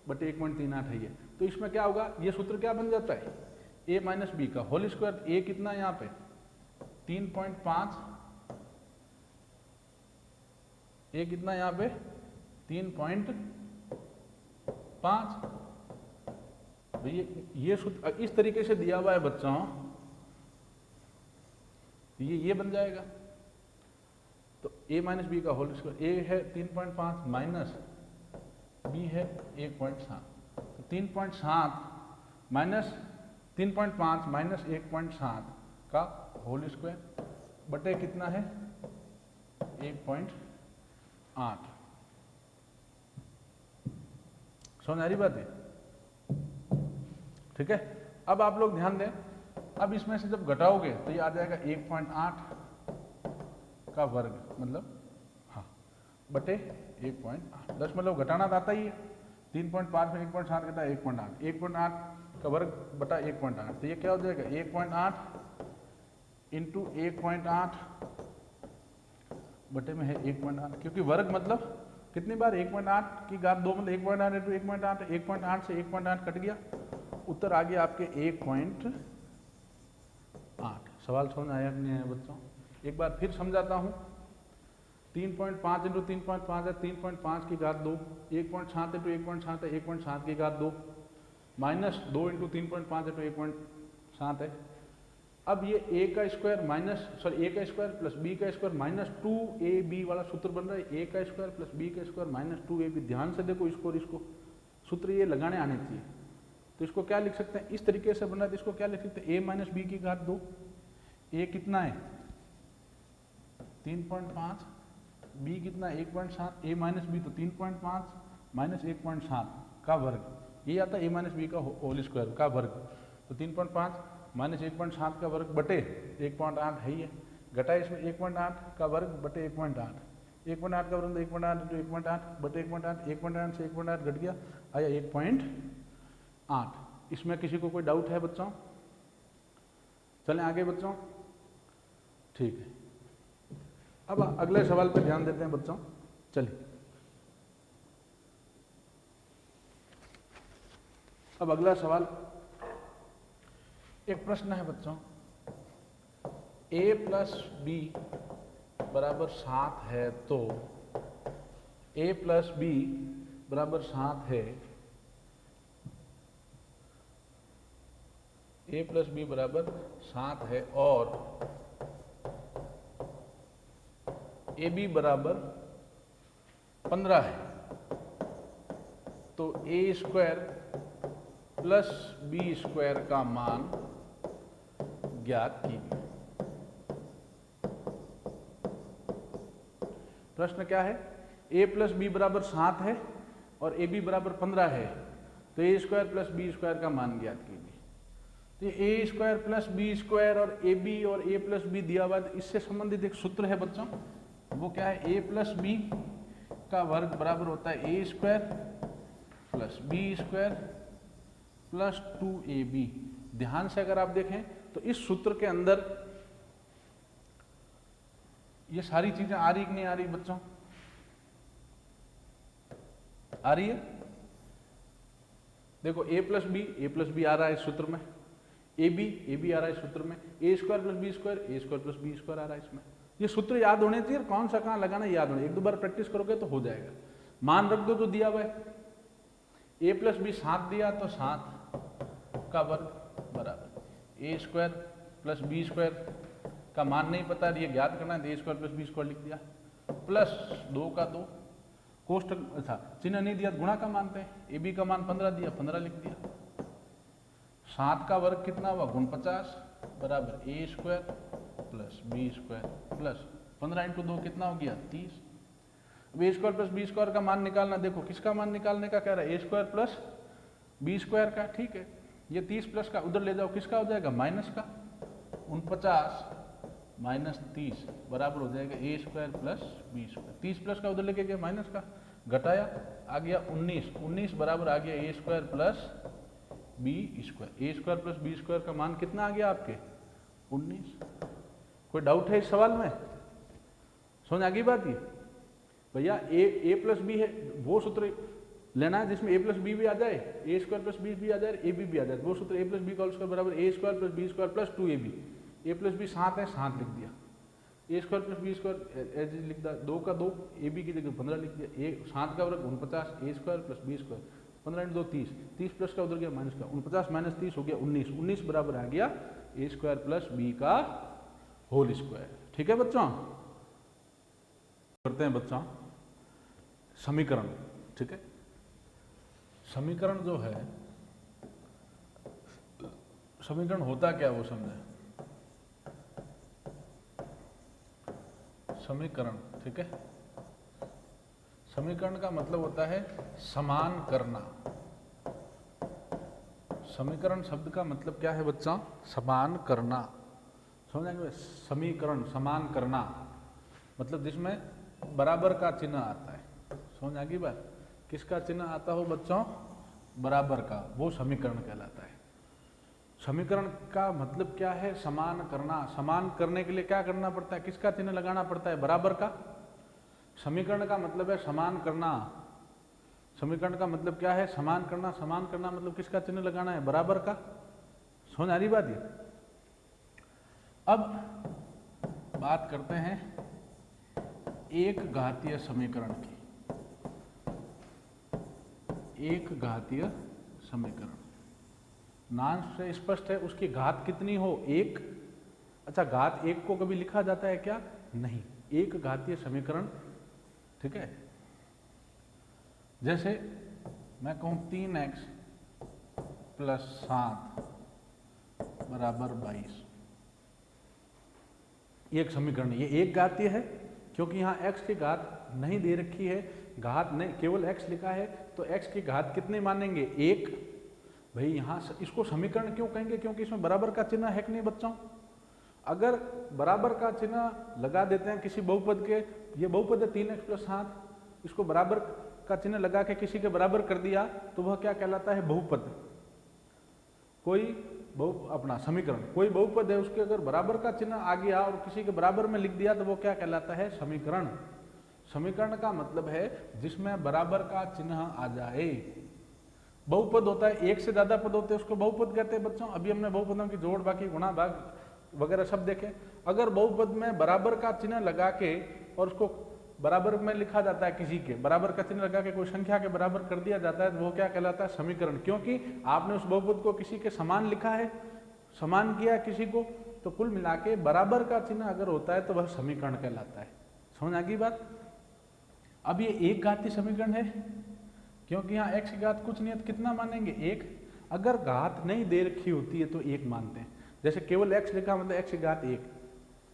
बटे 1.38 है ये। तो इसमें क्या होगा, ये सूत्र क्या बन जाता है, a माइनस बी का होल स्क्वायर, a कितना यहाँ पे 3.5, a कितना यहाँ पे 3.5। ये सूत्र इस तरीके से दिया हुआ है बच्चों, ये बन जाएगा। तो a माइनस बी का होल स्क्वायर, a है 3.5 माइनस b है 1.7, तो 3.7 माइनस 3.5 माइनस 1.7 का होल स्क्वायर बटे कितना है 1.8। समझ आ रही बात है, ठीक है। अब आप लोग ध्यान दें, अब इसमें से जब घटाओगे तो ये आ जाएगा 1.8 का वर्ग, मतलब हाँ बटे 1.8। दशमलव घटाना तो आता ही है, 3.5 में 1.7 घटा 1.8, 1.8 का वर्ग बटा 1.8, तो ये क्या हो जाएगा 1.8 इंटू 1.8 बटे में है 1.8, क्योंकि वर्ग मतलब कितनी बार 1.8 की घात 2 मतलब 1.8 इंटू 1.8, 1.8 से 1.8 कट गया, उत्तर आ गया आपके 1.8। सवाल समझ आया कि नहीं आया बच्चों? एक बार फिर समझाता हूँ। 3.5 इंटू 3.5 है 3.5 की घात 2, 1.7 इंटू 1.7 है 1.7 की घात 2, माइनस 2 इंटू 3.5 इंटू 1.7 है। अब ये a का स्क्वायर माइनस सॉरी a का स्क्वायर प्लस b का स्क्वायर माइनस 2ab वाला सूत्र बन रहा है, a का स्क्वायर प्लस b का स्क्वायर माइनस 2ab। ध्यान से देखो इसको और इसको, सूत्र ये लगाने आने चाहिए। तो इसको क्या लिख सकते हैं, इस तरीके से बन रहा है, तो इसको क्या लिख सकते हैं, a माइनस बी की घात 2, a कितना है 3.5, b कितना 1.7, a माइनस बी तो 3.5 माइनस 1.7 का वर्ग, ये आता है a माइनस बी का होल स्क्वायर का वर्ग, तो 3.5 माइनस 1.7 का वर्ग बटे 1.8 है ये, घटा इसमें 1.8 का वर्ग बटे 1.8, 1.8 का वर्ग 1.8 इंटू 1.8 बटे 1.8, 1.8 से 1.8 घट गया आया 1.8। इसमें किसी को कोई डाउट है बच्चों? चलें आगे बच्चों, ठीक है। अब अगले सवाल पर ध्यान देते हैं बच्चों, चलिए। अब अगला सवाल, एक प्रश्न है बच्चों, a प्लस बी बराबर 7 है तो a प्लस बी बराबर 7 है, a प्लस बी बराबर 7 है और ए बी बराबर 15 है, तो a square plus B square का मान ज्ञात कीजिए। प्रश्न क्या है, a प्लस बी बराबर 7 है और ए बी बराबर 15 है, तो ए स्क्वायर प्लस बी स्क्वायर का मान ज्ञात कीजिए। तो ए स्क्वायर प्लस बी स्क्वायर और ए बी और ए प्लस बी दिया हुआ, इससे संबंधित एक सूत्र है बच्चों, वो क्या है, ए प्लस बी का वर्ग बराबर होता है ए square plus B square plus 2ab। ध्यान से अगर आप देखें तो इस सूत्र के अंदर ये सारी चीजें आ रही कि नहीं आ रही बच्चों, आ रही है। देखो ए प्लस बी आ रहा है इस सूत्र में, ए बी आ रहा है इस सूत्र में, ए स्क्वायर प्लस बी स्क्वायर आ रहा है इसमें। ये सूत्र याद होने चाहिए, कौन सा कहाँ लगाना याद होने, एक दो बार प्रैक्टिस करोगे तो हो जाएगा। मान रख दो जो दिया हुआ है, ए प्लस बी 7 दिया तो 7 का वर्ग बराबर a square plus B square का मान नहीं पता, ये ज्ञात करना है, ए स्क्वायर प्लस बी स्क्वायर लिख दिया, प्लस 2 का 2 कोष्टक, अच्छा चिन्ह नहीं दिया गुणा का मानते हैं, ए बी का मान 15 दिया, 15 लिख दिया, 7 का वर्ग कितना हुआ, गुण 50 बराबर a square plus B square plus 15 into 2 कितना हो गया 30। अब a square plus B square का मान निकालना, देखो किसका मान निकालने का कह रहा है, ए स्क्वायर प्लस बी स्क्वायर का, ठीक है। ये 30 प्लस का उधर ले जाओ, किसका हो जाएगा, माइनस का, 49 माइनस 30 बराबर हो जाएगा a square plus B square. 30 plus का उधर लेके गया, माइनस का घटाया, आ गया 19 बराबर आ गया ए स्क्वायर प्लस बी स्क्वायर। ए स्क्वायर प्लस बी स्क्वायर का मान कितना आ गया आपके 19। कोई डाउट है इस सवाल में, समझ आ गई बात। ये भैया ए प्लस बी है, वो सूत्र लेना है जिसमें ए प्लस बी भी आ जाए, ए स्क्वायर प्लस बी भी आ जाए, ए बी आ जाए, वो सूत्र ए प्लस बी का स्क्वायर बराबर a square plus B square plus 2ab। A plus b 7 है, 7 लिख दिया, a square plus B square as लिख दिया, 2 का 2, ए बी की जगह 15 लिख दिया, 7 का वर्ग 49, a square plus B square, 15 into 2 30, 30 plus का उधर गया माइनस का, 49 माइनस 30 हो गया 19 बराबर आ गया ए स्क्वायर प्लस बी का होल स्क्वायर। ठीक है बच्चों, करते हैं बच्चों समीकरण। ठीक है, समीकरण जो है, समीकरण होता क्या वो समझे, समीकरण, ठीक है, समीकरण का मतलब होता है समान करना। समीकरण शब्द का मतलब क्या है बच्चों, समान करना, समझेंगे। समीकरण समान करना मतलब जिसमें बराबर का चिन्ह आता है, समझ आ गई बात। किसका चिन्ह आता हो बच्चों, बराबर का, वो समीकरण कहलाता है। समीकरण का मतलब क्या है, समान करना। समान करने के लिए क्या करना पड़ता है, किसका चिन्ह लगाना पड़ता है, बराबर का। समीकरण का मतलब है समान करना। समीकरण का मतलब क्या है, समान करना। समान करना मतलब किसका चिन्ह लगाना है, बराबर का। समझ आ रही बात ये। अब बात करते हैं एक घातीय समीकरण की। एक घातीय समीकरण नाम से स्पष्ट है, उसकी घात कितनी हो, एक। अच्छा, घात एक को कभी लिखा जाता है क्या, नहीं। एक घातीय समीकरण, ठीक है। जैसे मैं कहूं 3x प्लस 7 बराबर 22, एक समीकरण। ये एक घातीय है क्योंकि यहाँ x की घात नहीं दे रखी है, घात नहीं, केवल x लिखा है, तो x की घात कितने मानेंगे, एक। भाई यहाँ इसको समीकरण क्यों कहेंगे, क्योंकि इसमें बराबर का चिन्ह है कि नहीं बच्चों। अगर बराबर का चिन्ह लगा देते हैं किसी बहुपद के, ये बहुपद है 3x प्लस 7, इसको बराबर का चिन्ह लगा के किसी के बराबर कर दिया तो वह क्या कहलाता है, बहुपद। कोई अपना समीकरण, कोई बहुपद है, उसके अगर बराबर का चिन्ह आ गया और किसी के बराबर में लिख दिया तो वो क्या कहलाता है, समीकरण। समीकरण का मतलब है जिसमें बराबर का चिन्ह आ जाए। बहुपद होता है, एक से ज्यादा पद होते हैं, उसको बहुपद कहते हैं बच्चों। अभी हमने बहुपदों की जोड़, बाकी गुणा, भाग वगैरह सब देखे। अगर बहुपद में बराबर का चिन्ह लगा के और उसको बराबर में लिखा जाता है, किसी के बराबर का चिन्ह लगा के कोई संख्या के बराबर कर दिया जाता है, तो वो क्या कहलाता है, समीकरण। क्योंकि आपने उस बहुपद को किसी के समान लिखा है, समान किया किसी को, तो कुल मिला के बराबर का चिन्ह अगर होता है तो वह समीकरण कहलाता है। समझ आ गई बात। अब ये एक घातीय समीकरण है क्योंकि यहाँ x की घात कुछ नहीं है, तो कितना मानेंगे, एक। अगर घात नहीं दे रखी होती है तो 1 मानते हैं। जैसे केवल x लिखा मतलब x की घात 1,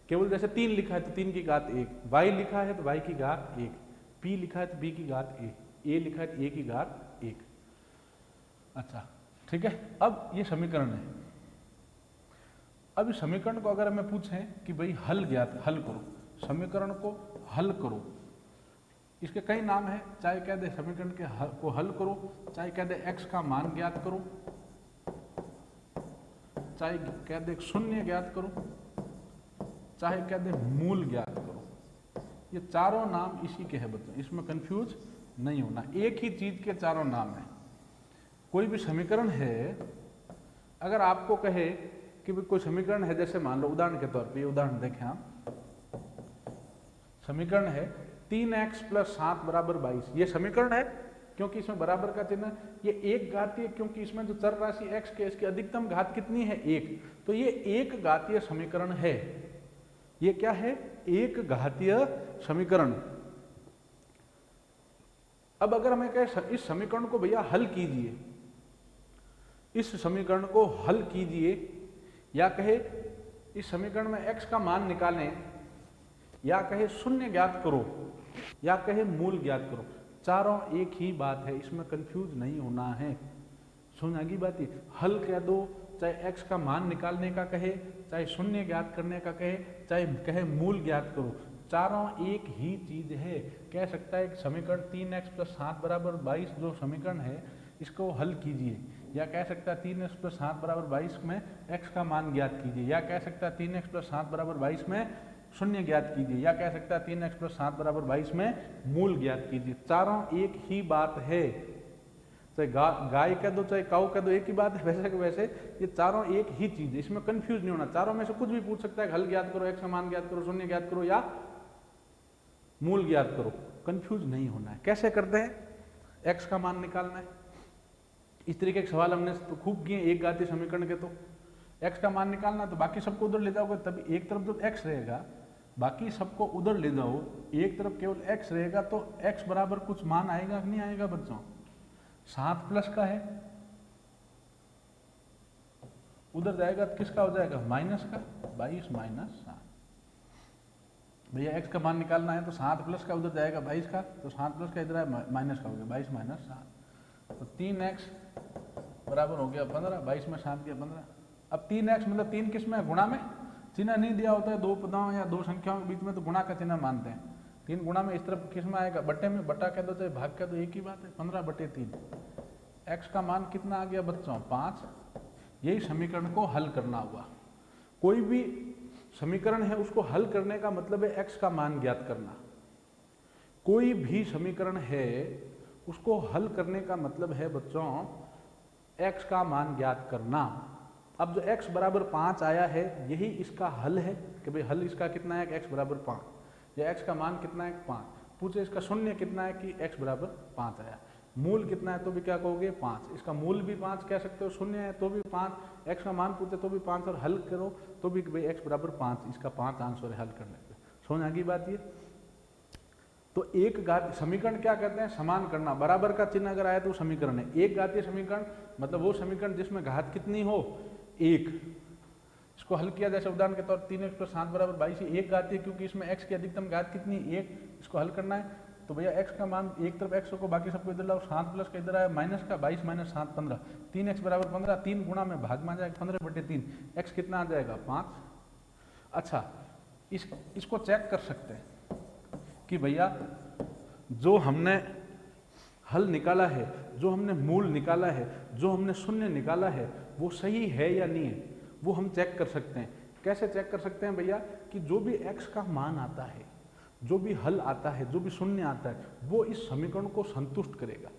केवल जैसे 3 लिखा है तो 3 की घात 1, y लिखा है तो y की घात 1, p लिखा है तो b की घात a लिखा है तो a की घात 1। अच्छा ठीक है, अब ये समीकरण है। अब इस समीकरण को अगर हमें पूछें कि भाई हल करो, समीकरण को हल करो, इसके कई नाम है, चाहे कह दे समीकरण को हल करो, चाहे कह दे x का मान ज्ञात करो, चाहे कह दे शून्य ज्ञात करो, चाहे कह दे मूल ज्ञात करो, ये चारों नाम इसी के हैं बच्चों, इसमें कंफ्यूज नहीं होना, एक ही चीज के चारों नाम है। कोई भी समीकरण है, अगर आपको कहे कि कोई समीकरण है, जैसे मान लो उदाहरण के तौर पे, ये उदाहरण देखें आप, समीकरण है 3x + 7 = 22, ये समीकरण है क्योंकि इसमें बराबर का चिन्ह, ये एक घातीय, क्योंकि इसमें जो चर राशि x के इसकी अधिकतम घात कितनी है 1, तो ये एक घातीय समीकरण है। ये क्या है? एक घातीय समीकरण। अब अगर हमें कहे इस समीकरण को भैया हल कीजिए, इस समीकरण को हल कीजिए, या कहे इस समीकरण में x का मान निकालें, या कहे शून्य ज्ञात करो, या कहे मूल ज्ञात करो, चारों एक ही बात है, इसमें कंफ्यूज नहीं होना है। समझ की बात है? हल कह दो, चाहे x का मान निकालने का कहे, चाहे शून्य ज्ञात करने का कहे, चाहे कहे मूल ज्ञात करो, चारों एक ही चीज है। कह सकता है कि समीकरण 3x + 7 = 22 जो समीकरण है इसको हल कीजिए, या कह सकता है 3x + 7 = 22 में x का मान ज्ञात कीजिए, या कह सकता है 3x + 7 = 22 में शून्य ज्ञात कीजिए, या कह सकता है 3x + 7 = 22 में मूल ज्ञात कीजिए। चारों एक ही बात है, चाहे गाय कह दो चाहे काऊ कह दो, एक ही बात है। वैसे के वैसे ये चारों एक ही चीज है, इसमें कंफ्यूज नहीं होना। चारों में से कुछ भी पूछ सकता है, हल ज्ञात करो, x का मान ज्ञात करो, शून्य ज्ञात करो, या मूल ज्ञात करो, कंफ्यूज नहीं होना है। कैसे करते हैं? x का मान निकालना है, इस तरीके के सवाल हमने तो खूब किए एक घातीय समीकरण के। तो x का मान निकालना, तो बाकी सबको उधर ले जाओगे, तभी एक तरफ जब x रहेगा बाकी सबको उधर ले जाओ, एक तरफ केवल x रहेगा, तो x बराबर कुछ मान आएगा कि नहीं आएगा बच्चों? 7 प्लस का है, उधर जाएगा तो किसका हो जाएगा? माइनस का, 22 - 7। भैया x का मान निकालना है तो 7 प्लस का उधर जाएगा 22 का, तो 7 प्लस का इधर है माइनस का हो गया 22 - 7, तो 3x बराबर हो गया 15, 22 में 7 गया 15। अब 3x मतलब 3 किस में? गुणा में। चिन्ह नहीं दिया होता है दो पदों या दो संख्याओं के बीच में तो गुणा का चिन्ह मानते हैं। 3 गुणा में इस तरफ किस में आएगा? बट्टे में। बट्टा कह दो चाहे भाग कह दो, एक ही बात है, 15/3। x का मान कितना आ गया बच्चों? 5। यही समीकरण को हल करना हुआ। कोई भी समीकरण है उसको हल करने का मतलब है x का मान ज्ञात करना। कोई भी समीकरण है उसको हल करने का मतलब है बच्चों x का मान ज्ञात करना। अब जो x बराबर 5 आया है यही इसका हल है कि भाई हल इसका कितना है? x बराबर 5, या x का मान कितना है? 5। पूछे इसका शून्य कितना है? कि x बराबर 5 आया। मूल कितना है? तो भी क्या कहोगे? 5। इसका मूल भी 5 कह सकते हो, शून्य है तो भी 5, x का मान पूछे तो भी 5, और हल करो तो भी भाई x बराबर 5, इसका 5 आंसर है हल करने पे। समझ आ गई बात ये? तो एक घातीय समीकरण क्या कहते हैं? समान करना। बराबर का चिन्ह अगर आया तो समीकरण है। एक घातीय समीकरण मतलब वो समीकरण जिसमें घात कितनी हो? 1। इसको हल किया जैसे उदाहरण के तौर 3x + 7 = 22, एक घातीय क्योंकि इसमें x की अधिकतम घात कितनी? 1। इसको हल करना है तो भैया x का मान एक तरफ x को बाकी सबको इधर लाओ, 7 प्लस का इधर आया माइनस का, 22 - 7 15, 3x बराबर 15, 3 गुणा में भाग में आ जाएगा 15/3, x कितना आ जाएगा? 5। अच्छा इसको चेक कर सकते हैं कि भैया जो हमने हल निकाला है, जो हमने मूल निकाला है, जो हमने शून्य निकाला है वो सही है या नहीं है, वो हम चेक कर सकते हैं। कैसे चेक कर सकते हैं भैया? कि जो भी x का मान आता है, जो भी हल आता है, जो भी शून्य आता है, वो इस समीकरण को संतुष्ट करेगा।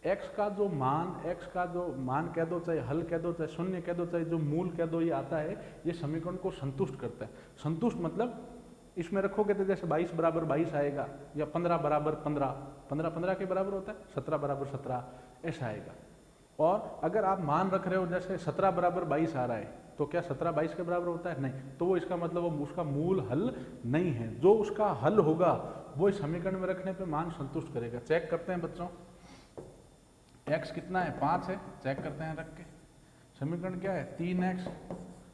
x का जो मान कह दो, चाहे हल कह दो, चाहे शून्य कह दो, चाहे जो मूल कह दो, ये आता है, ये समीकरण को संतुष्ट करता है। संतुष्ट मतलब इसमें रखोगे तो जैसे 22 बराबर 22 आएगा, या 15 बराबर 15, 15 के बराबर होता है, 17 बराबर 17, ऐसा आएगा। और अगर आप मान रख रहे हो जैसे 17 बराबर 22 आ रहा है, तो क्या 17 22 के बराबर होता है? नहीं। तो वो इसका मतलब वो उसका मूल हल नहीं है। जो उसका हल होगा वो इस समीकरण में रखने पे मान संतुष्ट करेगा। चेक करते हैं बच्चों, x कितना है? 5 है, चेक करते हैं रख के। समीकरण क्या है 3x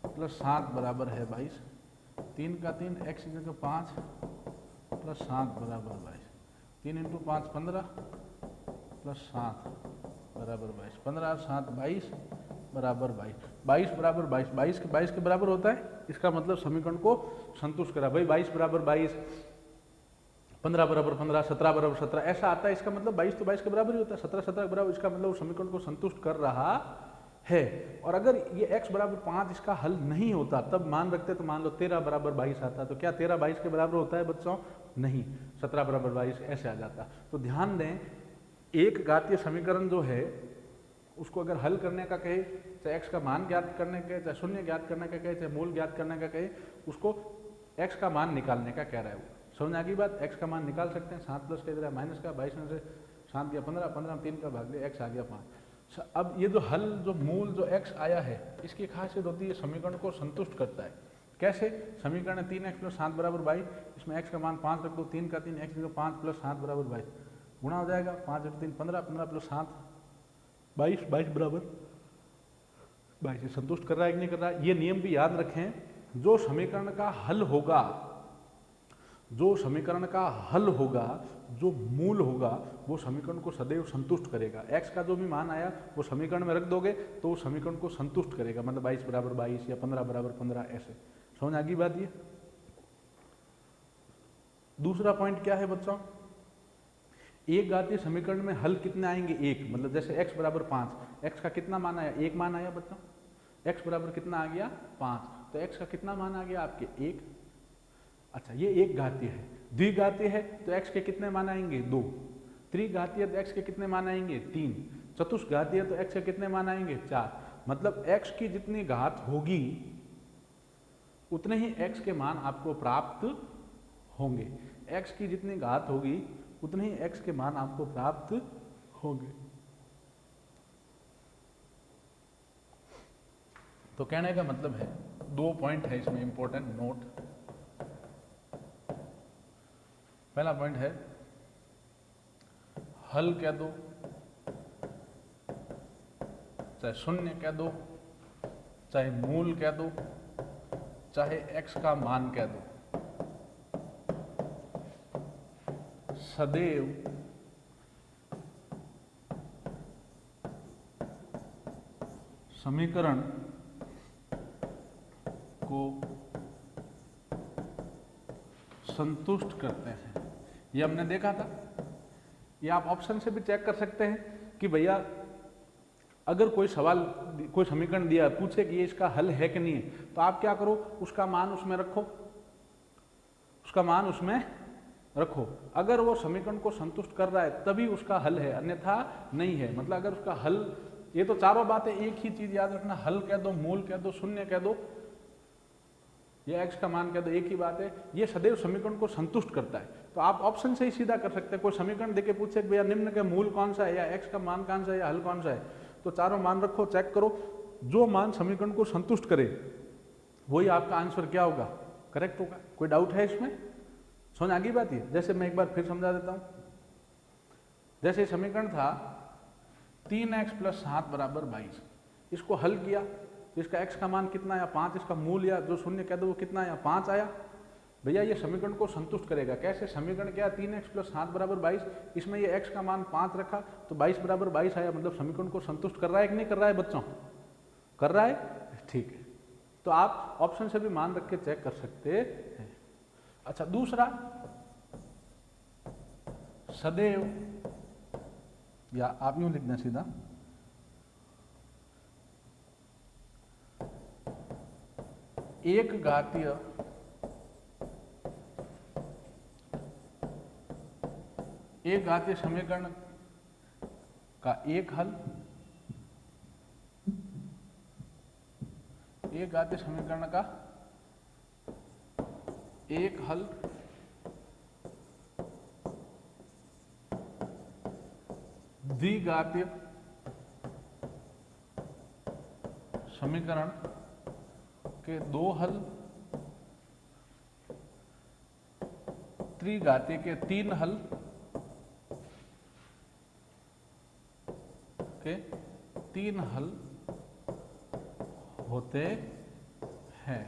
प्लस 7 बराबर है 22, 3 का 3 x की जगह 5 प्लस 7 बराबर 22, 3 इंटू 5 15 प्लस 7 बराबर 22, 15 और 7 22 बराबर 22, 22 बराबर 22, 22 के बराबर होता है, इसका मतलब समीकरण को संतुष्ट करा। भाई 22 बराबर 22, 15 बराबर 15, 17 बराबर 17 ऐसा आता है, इसका मतलब 22 तो 22 के बराबर ही होता है, 17 17 के बराबर, इसका मतलब समीकरण को संतुष्ट कर रहा है। और अगर ये x बराबर 5 इसका हल नहीं होता तब मान रखते तो मान लो 13 बराबर 22 आता, तो क्या 13 22 के बराबर होता है बच्चों? नहीं, 17 बराबर 22 ऐसे आ जाता। तो ध्यान दें, एक घातीय समीकरण जो है उसको अगर हल करने का कहे, चाहे x का मान ज्ञात करने का, चाहे शून्य ज्ञात करने का कहे, चाहे मूल ज्ञात करने का कहे, उसको x का मान निकालने का कह रहा है वो। समझ आ गई बात? x का मान निकाल सकते हैं, 7 प्लस का इधर है माइनस का, 22 में से 7 गया 15, 15 में 3 का भाग दिया, x आ गया 5। अब ये जो हल, जो मूल जो x आया है, इसकी खासियत होती है समीकरण को संतुष्ट करता है। कैसे? समीकरण है 3x प्लस 7 बराबर 22, इसमें x का मान 5 रख दो, 3 का 3 x 5 प्लस 7 बराबर 22, गुणा हो जाएगा 5 3 15, 15 प्लस 7 22, 22 बराबर 22। ये संतुष्ट कर रहा है कि नहीं कर रहा है? ये नियम भी याद रखें, जो समीकरण का हल होगा, जो समीकरण का हल होगा, जो मूल होगा, वो समीकरण को सदैव संतुष्ट करेगा। x का जो भी मान आया वो समीकरण में रख दोगे तो वो समीकरण को संतुष्ट करेगा, मतलब 22 बराबर 22 या 15 बराबर 15 ऐसे। समझ आ गई बात? ये दूसरा पॉइंट क्या है बच्चों? एक घातीय समीकरण में हल कितने आएंगे? एक, मतलब जैसे x बराबर 5, x का कितना मान आया? एक मान आया बच्चों। x बराबर कितना आ गया? 5, तो x का कितना मान आ गया आपके? 1। अच्छा, ये एक घातीय है। द्विघातीय है तो x के कितने मान आएंगे? 2। त्रिघातीय तो x के कितने मान आएंगे? 3। चतुष्घातीय तो x के कितने मान आएंगे? 4। मतलब x की जितनी घात होगी उतने ही x के मान आपको प्राप्त होंगे। x की जितनी घात होगी उतने ही x के मान आपको प्राप्त होंगे। तो कहने का मतलब है, 2 पॉइंट है इसमें इंपॉर्टेंट नोट। पहला पॉइंट है, हल कह दो, चाहे शून्य कह दो, चाहे मूल कह दो, चाहे x का मान कह दो, सदैव समीकरण को संतुष्ट करते हैं। ये हमने देखा था। ये आप ऑप्शन से भी चेक कर सकते हैं कि भैया अगर कोई सवाल, कोई समीकरण दिया, पूछे कि ये इसका हल है कि नहीं है, तो आप क्या करो, उसका मान उसमें रखो, उसका मान उसमें रखो। अगर वो समीकरण को संतुष्ट कर रहा है तभी उसका हल है, अन्यथा नहीं है। मतलब अगर उसका हल, ये तो चारों बातें एक ही चीज याद रखना, हल कह दो, मूल कह दो, शून्य कह दो, या x का मान कह दो, एक ही बात है, ये सदैव समीकरण को संतुष्ट करता है। तो आप ऑप्शन से ही सीधा कर सकते हैं। कोई समीकरण देके पूछे कि भैया निम्न के मूल कौन सा है, या x का मान कौन सा है, या हल कौन सा है, तो चारों मान रखो, चेक करो, जो मान समीकरण को संतुष्ट करे वही आपका आंसर क्या होगा? करेक्ट होगा। कोई डाउट है इसमें? समझ आ गई बात? ये जैसे मैं एक बार फिर समझा देता हूं। जैसे समीकरण था 3x प्लस 7 बराबर 22, इसको हल किया तो इसका x का मान कितना आया? 5। इसका मूल या जो शून्य कह दो वो कितना आया? 5 आया। भैया ये समीकरण को संतुष्ट करेगा। कैसे? समीकरण क्या? 3x प्लस 7 बराबर 22, इसमें ये x का मान 5 रखा तो 22 बराबर 22 आया। मतलब समीकरण को संतुष्ट कर रहा है कि नहीं कर रहा है बच्चों? कर रहा है, ठीक है। तो आप ऑप्शन से भी मान रख के चेक कर सकते हैं। अच्छा, दूसरा, सदैव, या आप यूं लिखना सीधा, एक घातीय समीकरण का एक हल, एक घातीय समीकरण का एक हल द्विघातीय समीकरण के 2 हल, त्रिघातीय के 3 हल के 3 हल होते हैं।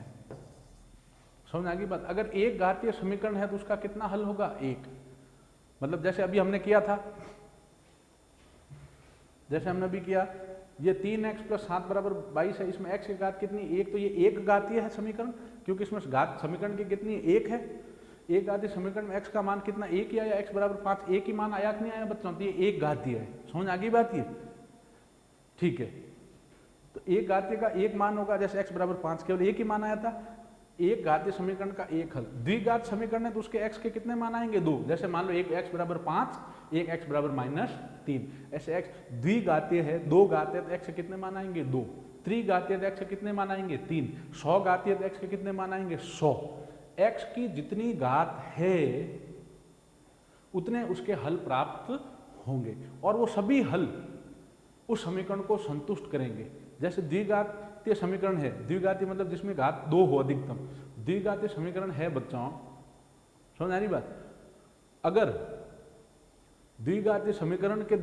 समझ आ गई बात? अगर एक घातीय समीकरण है तो उसका कितना हल होगा? एक। मतलब जैसे अभी हमने किया था, जैसे हमने अभी किया, ये 3x + 7 = 22 है, इसमें x की घात कितनी? एक। तो ये एक घातीय है समीकरण, क्योंकि इसमें घात समीकरण की कितनी? एक है। एक घातीय समीकरण में x का मान कितना? एक ही आया, x = 5। एक ही मान आया कि नहीं आया बच्चों? तो ये एक घातीय है। समझ आ गई बात? ये ठीक है। तो एक घातीय का एक मान होगा, जैसे x = 5, केवल एक ही मान आया था। एक घातीय समीकरण का एक हल। द्विघात समीकरण है तो उसके x के कितने मान आएंगे? 2। जैसे मान लो एक x = 5, एक x = -3। ऐसे x द्विघातीय है, दो घातीय तो x के कितने मान आएंगे? 2। त्रिघातीय तो x के कितने मान आएंगे? 3। 100 घातीय तो x के कितने मान आएंगे? 100। x की जितनी घात है उतने उसके हल प्राप्त होंगे, और वो सभी हल उस समीकरण को संतुष्ट करेंगे। जैसे द्विघातीय समीकरण है, द्विघातीय मतलब जिसमें घात 2 हो अधिकतम, द्विघातीय समीकरण है बच्चों, समझ आ रही बात? अगर द्विघातीय समीकरण के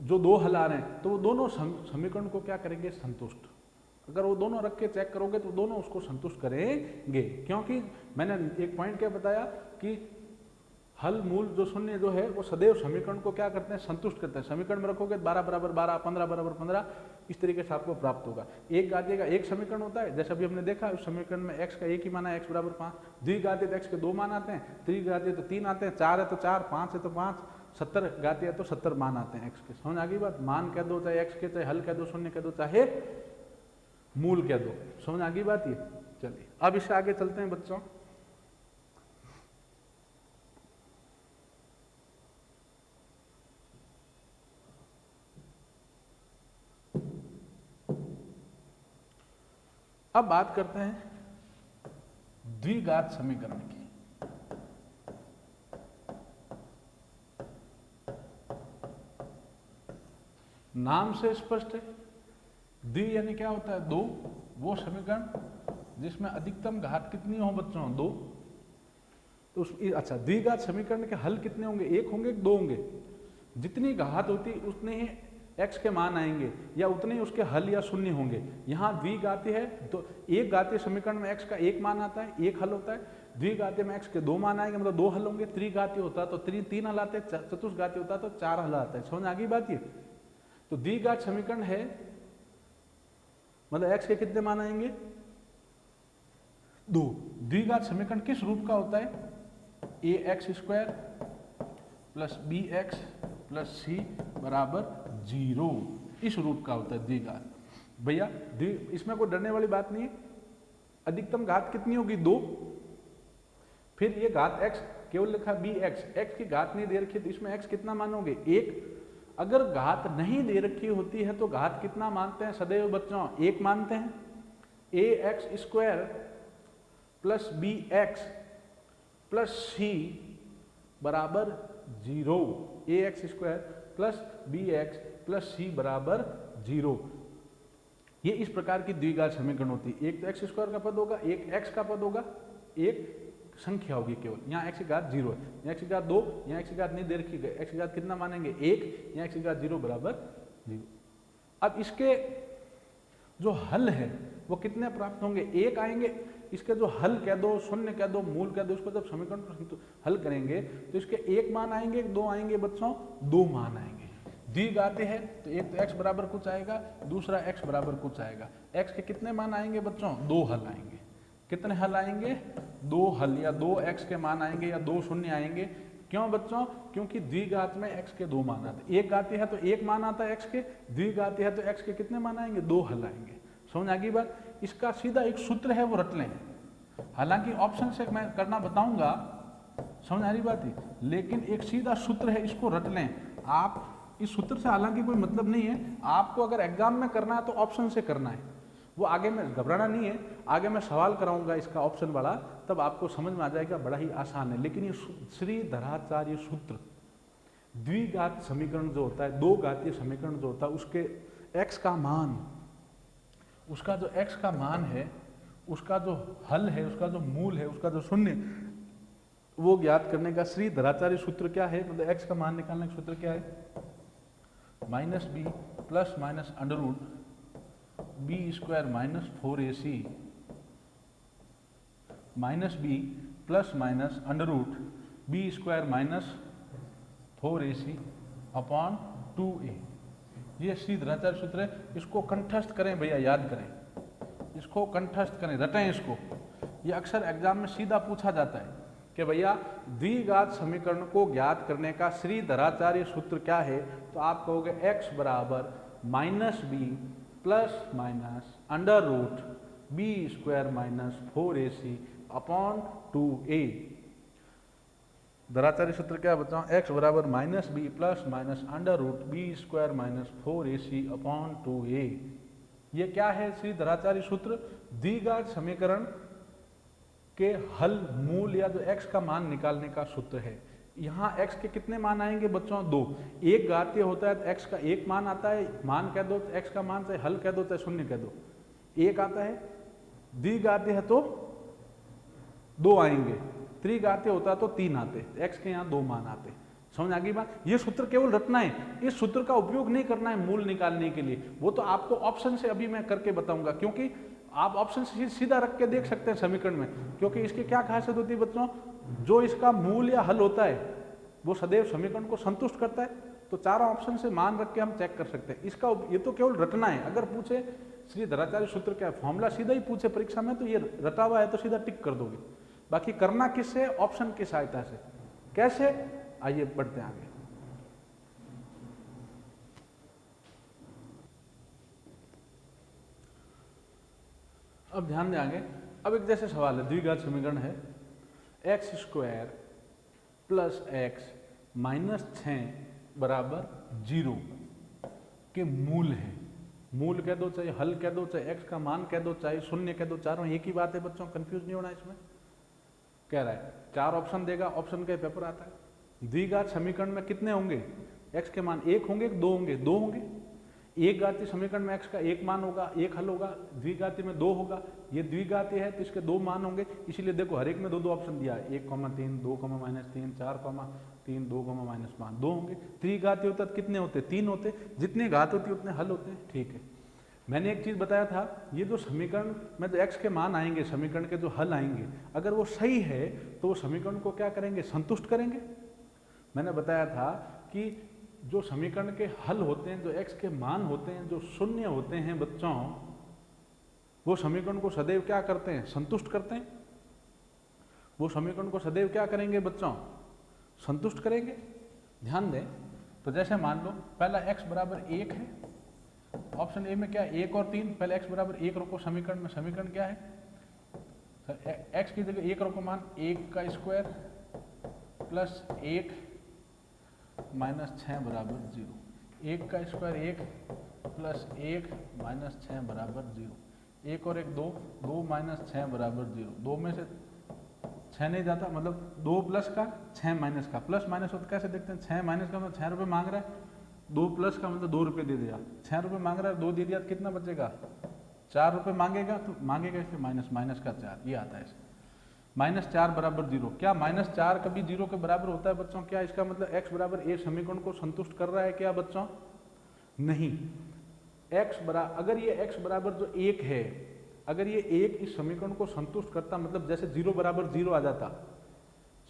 जो दो हल आ रहे हैं तो वो दोनों समीकरण को क्या करेंगे? संतुष्ट। अगर वो दोनों रख के चेक करोगे तो दोनों उसको संतुष्ट करेंगे, क्योंकि मैंने एक पॉइंट क्या बताया कि हल मूल जो शून्य जो है वो सदैव समीकरण को क्या करते हैं? संतुष्ट करते हैं। समीकरण में रखोगे 12 = 12, 15 = 15, इस तरीके से आपको प्राप्त होगा। एक घातीय का एक समीकरण होता है, जैसे अभी हमने देखा उस समीकरण में x का एक ही मान है, x = 5। द्विघातीय तो x के 2 मान आते हैं, त्रिघातीय तो 3 आते हैं, 4 है तो 4, 5 है तो 5, 70 घातीय तो 70 मान आते हैं x के। समझ आ गई बात? मान कह दो, चाहे x के, चाहे हल कह दो, शून्य कह दो, चाहे मूल कह दो। समझ आ गई बात? ये चलिए अब इससे आगे चलते हैं बच्चों। अब बात करते हैं द्विघात समीकरण की। नाम से स्पष्ट है, द्वि यानी क्या होता है? 2। वो समीकरण जिसमें अधिकतम घात कितनी हो बच्चों? 2। तो अच्छा, द्विघात समीकरण के हल कितने होंगे? एक होंगे कि 2 होंगे? जितनी घात होती उतने ही x के मान आएंगे, या उतने ही उसके हल या शून्य होंगे। यहाँ द्विघातीय है तो एक घातीय समीकरण में x का एक मान आता है, एक हल होता है। द्विघातीय में x के 2 मान आएंगे, मतलब 2 हल होंगे। त्रिघातीय होता है तो 3 हल आते हैं, चतुष्घातीय होता है तो 4 हल आते हैं। समझ आ गई बात? ये तो द्विघात समीकरण है, मतलब x के कितने मान आएंगे? 2। द्विघात समीकरण किस रूप का होता है? ax² + bx + c = 0, इस रूप का होता है द्विघात। भैया इसमें कोई डरने वाली बात नहीं है। अधिकतम घात कितनी होगी? 2। फिर ये घात x केवल लिखा bx, x की घात नहीं दे रखी तो इसमें x कितना मानोगे? 1। अगर घात नहीं दे रखी होती है तो घात कितना मानते हैं सदैव बच्चों? 1 मानते हैं। ax² + bx + c = 0। ax² + bx + c = 0। ये इस प्रकार की द्विघात समीकरण होती है। एक तो x² का पद होगा, एक x का पद होगा, एक संख्या होगी केवल। यहाँ x की घात 0 है, यहाँ x की घात 2, यहाँ x की घात नहीं दे रखी है, x की घात कितना मानेंगे? 1, यहाँ x की घात 0 = 0। अब इसके जो हल है वो कितने प्राप्त होंगे? 1 आएंगे। इसके जो हल कह दो, शून्य कह दो, मूल कह दो, इसको जब समीकरण को हल करेंगे तो इसके 1 मान आएंगे, 2 आएंगे बच्चों? 2 मान आएंगे। द्विघातीय है तो एक तो x बराबर कुछ आएगा, दूसरा x बराबर कुछ आएगा। x के कितने मान आएंगे बच्चों? 2 हल आएंगे। कितने हल आएंगे? 2 हल, या 2x के मान आएंगे, या 2 शून्य आएंगे। क्यों बच्चों? क्योंकि द्विघात में x के 2 मान आते हैं। एक घातीय है तो 1 मान आता है x के, द्विघातीय है तो x के कितने मान आएंगे? 2 हल आएंगे। समझ आ गई बात? इसका सीधा एक सूत्र है, वो रट लें। हालांकि ऑप्शन से मैं करना बताऊंगा, समझ आ रही बात है, लेकिन एक सीधा सूत्र है, इसको रट लें आप। इस सूत्र से हालांकि कोई मतलब नहीं है, आपको अगर एग्जाम में करना है तो ऑप्शन से करना है। वो आगे में घबराना नहीं है, आगे मैं सवाल कराऊंगा इसका ऑप्शन वाला, तब आपको समझ में आ जाएगा, बड़ा ही आसान है। लेकिन ये श्रीधराचार्य सूत्र, द्विघात समीकरण जो होता है, 2 घातीय समीकरण जो होता है, उसके x का मान, उसका जो x का मान है, उसका जो हल है, उसका जो मूल है, उसका जो शून्य, वो ज्ञात करने का श्रीधराचार्य सूत्र क्या है? मतलब x का मान निकालने का सूत्र क्या है? -b ± b square minus 4ac minus b plus minus under root b square minus 4ac upon 2a। ये श्रीधराचार्य सूत्र है, इसको कंठस्थ करें भैया, याद करें, इसको कंठस्थ करें, रटें इसको। ये अक्सर एग्जाम में सीधा पूछा जाता है कि भैया द्विघात समीकरण को ज्ञात करने का श्रीधराचार्य सूत्र क्या है, तो आप कहोगे x बराबर minus b plus minus under root b square minus 4ac upon 2a। धराचार्य सूत्र क्या बच्चों, x बराबर minus b plus minus under root b square minus 4ac upon 2a। ये क्या है श्रीधराचार्य सूत्र? द्विघात समीकरण के हल मूल या जो x का मान निकालने का सूत्र है। यहाँ x के कितने मान आएंगे बच्चों? 2। एक घातीय होता है तो x का एक मान आता है, मान कह दो तो x का मान, चाहे हल कह दो चाहे शून्य कह दो, एक आता है। द्विघातीय है तो 2 आएंगे, त्रिघातीय होता तो 3 आते, x के यहाँ 2 मान आते। समझ आ गई बात? ये सूत्र केवल रटना है, इस सूत्र का उपयोग नहीं करना है मूल निकालने के लिए, वो तो आपको ऑप्शन से अभी मैं करके बताऊंगा, क्योंकि आप ऑप्शन से सीधा रख के देख सकते हैं समीकरण में। क्योंकि इसकी क्या खासियत होती है बच्चों, जो इसका मूल या हल होता है वो सदैव समीकरण को संतुष्ट करता है, तो चारों ऑप्शन से मान रख के हम चेक कर सकते हैं। इसका ये तो केवल रटना है। अगर पूछे श्रीधराचार्य सूत्र क्या फॉर्मूला सीधा ही पूछे परीक्षा में, तो ये रटा हुआ है तो सीधा टिक कर दोगे। बाकी करना किससे? ऑप्शन की सहायता से। कैसे? आइए बढ़ते हैं आगे। अब ध्यान दें आगे। अब एक जैसे सवाल है, द्विघात समीकरण है, x square plus x minus 6 बराबर 0 के मूल है। मूल कह दो, चाहे हल कह दो, चाहे एक्स का मान कह दो, चाहे शून्य कह दो, चारों एक ही बात है बच्चों, कंफ्यूज नहीं होना इसमें। कह रहा है 4 ऑप्शन देगा, ऑप्शन का पेपर आता है। द्विघात समीकरण में कितने होंगे? एक्स के मान 1 होंगे, 2 होंगे? 2 होंगे। एक घातीय समीकरण में x का एक मान होगा, एक हल होगा। द्विघातीय में 2 होगा। ये द्विघातीय है तो इसके 2 मान होंगे, इसीलिए देखो हर एक में 2 ऑप्शन दिया है, 1,3, 2,-3, 4,3, 2,-5, 2 होंगे। त्रिघातीय होता तो कितने होते? 3 होते। जितनी घात होती है उतने हल होते हैं। ठीक है, मैंने एक चीज बताया था, ये जो समीकरण में जो x के मान आएंगे, समीकरण के जो हल आएंगे, अगर वो सही है तो वो समीकरण को क्या करेंगे? संतुष्ट करेंगे। मैंने बताया था कि जो समीकरण के हल होते हैं, जो x के मान होते हैं, जो शून्य होते हैं बच्चों, वो समीकरण को सदैव क्या करते हैं? संतुष्ट करते हैं। वो समीकरण को सदैव क्या करेंगे बच्चों? संतुष्ट करेंगे। ध्यान दें तो जैसे मान लो पहला x बराबर 1 है, ऑप्शन ए में क्या है? 1 और 3। पहले x बराबर 1 रखो समीकरण में। समीकरण क्या है? x की जगह 1 रखो मान, 1 का स्क्वायर प्लस 1 माइनस 6 बराबर 0। 1 का स्क्वायर 1 प्लस 1 माइनस 6 बराबर 0। 1 और 1 2, 2 माइनस 6 बराबर 0। 2 में से 6 नहीं जाता, मतलब 2 प्लस का 6 माइनस का। प्लस माइनस हो तो कैसे देखते हैं? 6 माइनस का मतलब 6 रुपये मांग रहा है, 2 प्लस का मतलब 2 रुपये दे दिया। 6 रुपये मांग रहा है, 2 दे दिया तो कितना बचेगा? 4 रुपये मांगेगा, तो मांगेगा इसलिए माइनस, माइनस का 4, ये आता है। -4 बराबर 0। क्या -4 कभी 0 के बराबर होता है बच्चों? क्या इसका मतलब x बराबर a समीकरण को संतुष्ट कर रहा है क्या बच्चों? नहीं। अगर ये x बराबर जो 1 है, अगर ये 1 इस समीकरण को संतुष्ट करता, मतलब जैसे 0 बराबर 0 आ जाता,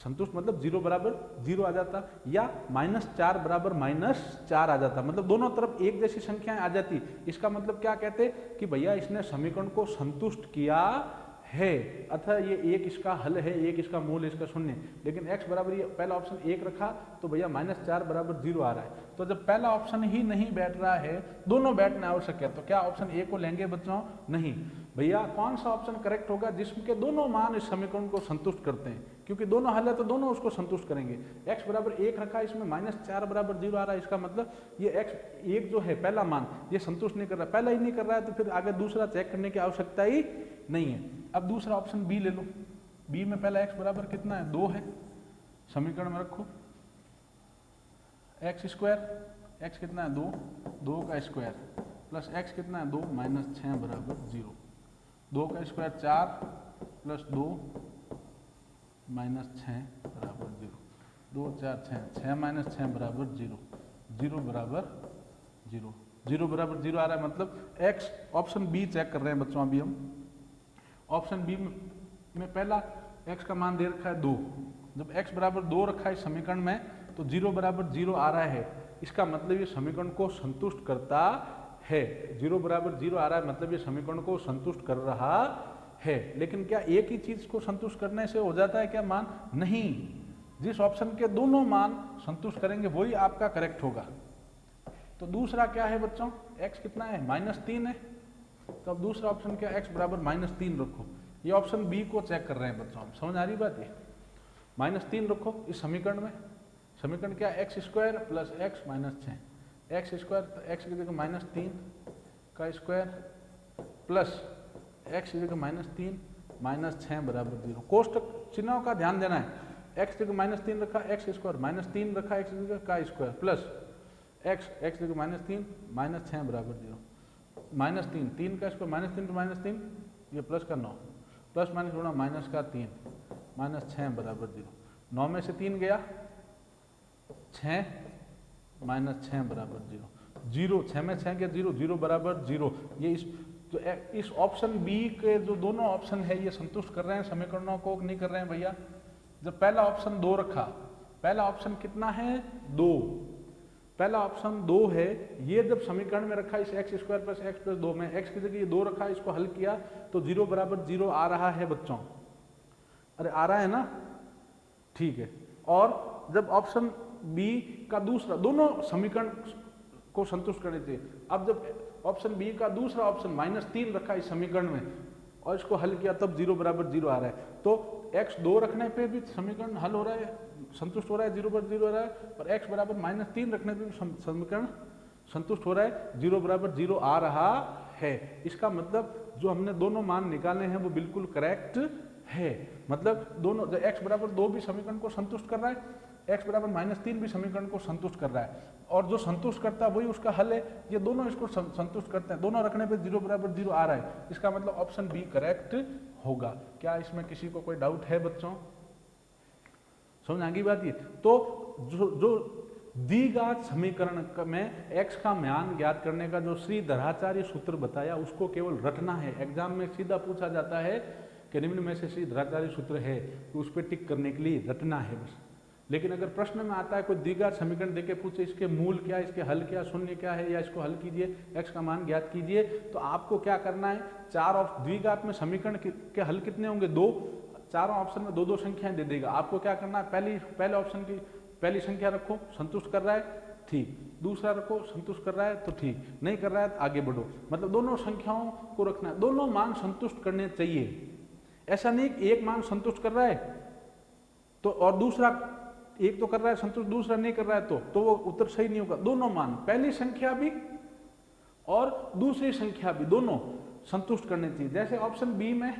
संतुष्ट मतलब 0 बराबर 0 आ जाता, या -4 बराबर -4 आ जाता, मतलब दोनों तरफ एक जैसी संख्याएं आ जाती, इसका मतलब क्या कहते कि भैया इसने समीकरण को संतुष्ट किया है, अतः ये 1 इसका हल है, 1 इसका मूल, इसका शून्य। लेकिन x बराबर ये पहला ऑप्शन 1 रखा तो भैया -4 बराबर 0 आ रहा है। तो जब पहला ऑप्शन ही नहीं बैठ रहा है, दोनों बैठने आवश्यक है, तो क्या ऑप्शन ए को लेंगे बच्चों? नहीं। भैया कौन सा ऑप्शन करेक्ट होगा? जिसके दोनों मान इस समीकरण को संतुष्ट करते हैं, क्योंकि दोनों हल है तो दोनों उसको संतुष्ट करेंगे। x बराबर 1 रखा, इसमें -4 बराबर 0 आ रहा है, इसका मतलब ये x 1 जो है पहला मान, ये संतुष्ट नहीं कर रहा है। पहला ही नहीं कर रहा है तो फिर आगे दूसरा चेक करने की आवश्यकता ही नहीं है। अब दूसरा ऑप्शन बी ले लो। बी में पहला x बराबर कितना है? 2 है। समीकरण में रखो x स्क्वायर, x कितना है? 2, 2 का स्क्वायर प्लस x कितना है? 2 -6 बराबर 0। 2 का स्क्वायर 4 प्लस 2 -6 बराबर 0। 2 4 6, 6 -6 बराबर 0। 0 बराबर 0। 0 बराबर 0 आ रहा है, मतलब x ऑप्शन बी चेक कर रहे हैं बच्चों अभी हम। ऑप्शन बी में पहला x का मान दे रखा है 2। जब x बराबर 2 रखा है इस समीकरण में तो 0 बराबर 0 आ रहा है, इसका मतलब ये समीकरण को संतुष्ट करता है। 0 बराबर 0 आ रहा है मतलब ये समीकरण को संतुष्ट कर रहा है। लेकिन क्या एक ही चीज को संतुष्ट करने से हो जाता है क्या मान? नहीं, जिस ऑप्शन के दोनों मान संतुष्ट करेंगे वही आपका करेक्ट होगा। तो दूसरा क्या है बच्चों, x कितना है? -3 है। तो अब दूसरा ऑप्शन क्या, x बराबर -3 रखो। ये ऑप्शन बी को चेक कर रहे हैं बच्चों हम, समझ आ रही बात? ये -3 रखो इस समीकरण में। समीकरण क्या, x² plus x minus 6, x² तो x की जगह -3 का स्क्वायर प्लस x की जगह -3 -6 बराबर 0। कोष्टक चिन्हों का ध्यान देना है। x जगह -3 रखा, x² -3 रखा, x जगह का स्क्वायर प्लस x जगह -3 -6 बराबर 0। -3 3 का स्क्वायर -3 ये प्लस का 9 प्लस माइनस गुणा माइनस का 3 -6 बराबर 0। 9 में से 3 गया 6 -6 बराबर 0। 6 में 6 गया 0, 0 बराबर 0। ये इस ऑप्शन बी के जो दोनों ऑप्शन है ये संतुष्ट कर रहे हैं समीकरणों को, नहीं कर रहे हैं भैया? जब पहला ऑप्शन 2 रखा, पहला ऑप्शन कितना है 2, पहला ऑप्शन 2 है, ये जब समीकरण में रखा इस x² प्लस x प्लस 2 में x की जगह ये 2 रखा, इसको हल किया तो 0 बराबर 0 आ रहा है बच्चों। अरे आ रहा है ना, ठीक है। और जब ऑप्शन बी का दूसरा, दोनों समीकरण को संतुष्ट करने चाहिए। अब जब ऑप्शन बी का दूसरा ऑप्शन -3 रखा इस समीकरण में और इसको हल किया तब 0 बराबर 0 आ रहा है। तो x2 रखने पे भी समीकरण हल हो रहा है, संतुष्ट हो रहा है, 0 बराबर 0 हो रहा है। और x बराबर -3 रखने पे भी समीकरण संतुष्ट हो रहा है, 0 बराबर 0 आ रहा है। इसका मतलब जो हमने दोनों मान निकाले हैं वो बिल्कुल करेक्ट है। मतलब दोनों, x बराबर 2 भी समीकरण को संतुष्ट कर रहा है, x बराबर -3 भी समीकरण को संतुष्ट कर रहा है, और जो संतुष्ट करता है वही उसका हल है। ये दोनों इसको संतुष्ट करते हैं, दोनों रखने पे 0 बराबर 0 आ रहा है। इसका मतलब ऑप्शन बी करेक्ट होगा। क्या इसमें किसी को कोई डाउट है बच्चों? समझ आ गई बात? ये तो जो द्विघात समीकरण में x का मान ज्ञात करने का जो श्रीधराचार्य सूत्र बताया उसको केवल रटना है। एग्जाम में सीधा पूछा जाता है कि निम्न में से श्रीधराचार्य सूत्र है, तो उस पर टिक करने के लिए रटना है बस। लेकिन अगर प्रश्न में आता है कोई द्विघात समीकरण देके पूछे इसके मूल क्या, इसके हल क्या, शून्य क्या है, या इसको हल कीजिए, x का मान ज्ञात कीजिए, तो आपको क्या करना है, द्विघात में समीकरण के हल कितने होंगे? 2। चारों ऑप्शन में 2-2 संख्याएं दे देगा। आपको क्या करना है, पहले ऑप्शन की पहली संख्या रखो, संतुष्ट कर रहा है ठीक, दूसरा रखो संतुष्ट कर रहा है तो ठीक, नहीं कर रहा है तो आगे बढ़ो। मतलब दोनों संख्याओं को रखना है, दोनों मान संतुष्ट करने चाहिए। ऐसा नहीं कि एक मान संतुष्ट कर रहा है तो और दूसरा, एक तो कर रहा है संतुष्ट दूसरा नहीं कर रहा है तो वो उत्तर सही नहीं होगा। दोनों मान, पहली संख्या भी और दूसरी संख्या भी, दोनों संतुष्ट करने चाहिए। जैसे ऑप्शन बी में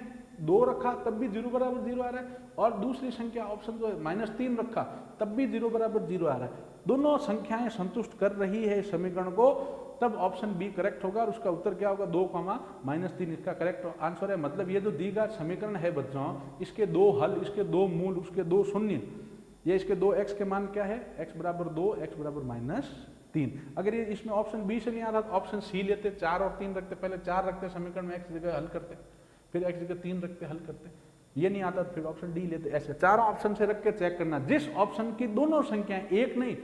2 रखा तब भी 0 बराबर 0 आ रहा है, और दूसरी संख्या ऑप्शन जो है -3 रखा तब भी 0 बराबर 0 आ रहा है। दोनों संख्याएं संतुष्ट कर रही है समीकरण को, तब ऑप्शन बी करेक्ट होगा। और उसका उत्तर क्या होगा, 2, इसका करेक्ट आंसर है। मतलब ये जो द्विघात समीकरण है बच्चों, इसके 2 हल, इसके 2 मूल, उसके 2 शून्य, ये इसके 2 x के मान क्या है, x बराबर 2, x बराबर -3। अगर ये इसमें ऑप्शन बी से नहीं आ रहा तो ऑप्शन सी लेते, 4 और 3 रखते, पहले 4 रखते समीकरण में, x जगह हल करते, फिर x जगह 3 रखते हल करते। ये नहीं आता तो फिर ऑप्शन डी लेते। ऐसे चारों ऑप्शन से रख के चेक करना, जिस ऑप्शन की दोनों संख्याएं, एक नहीं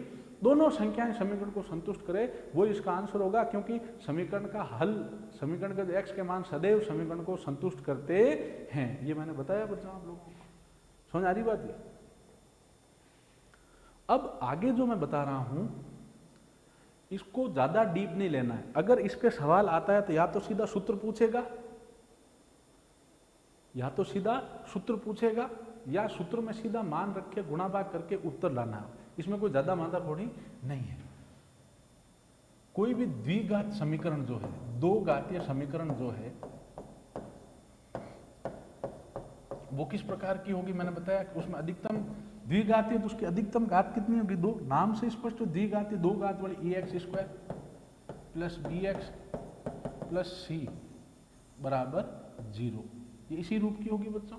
दोनों संख्याएं समीकरण को संतुष्ट करे वो इसका आंसर होगा। क्योंकि समीकरण का हल, समीकरण के x के मान सदैव समीकरण को संतुष्ट करते हैं। ये मैंने बताया बच्चों आप लोगों को, समझ आ रही बात है? अब आगे जो मैं बता रहा हूं इसको ज्यादा डीप नहीं लेना है। अगर इस पे सवाल आता है तो या तो सीधा सूत्र पूछेगा, या सूत्र में सीधा मान रख के गुणा भाग करके उत्तर लाना है। इसमें कोई ज्यादा माथाफोड़ी नहीं है। कोई भी द्विघात समीकरण जो है, 2 घातीय समीकरण जो है वो किस प्रकार की होगी, मैंने बताया कि उसमें अधिकतम द्विघातीय, तो उसकी अधिकतम घात कितनी होगी 2। नाम से स्पष्ट हो, द्विघातीय 2 घात वाली ax² plus bx plus c बराबर 0, ये इसी रूप की होगी बच्चों।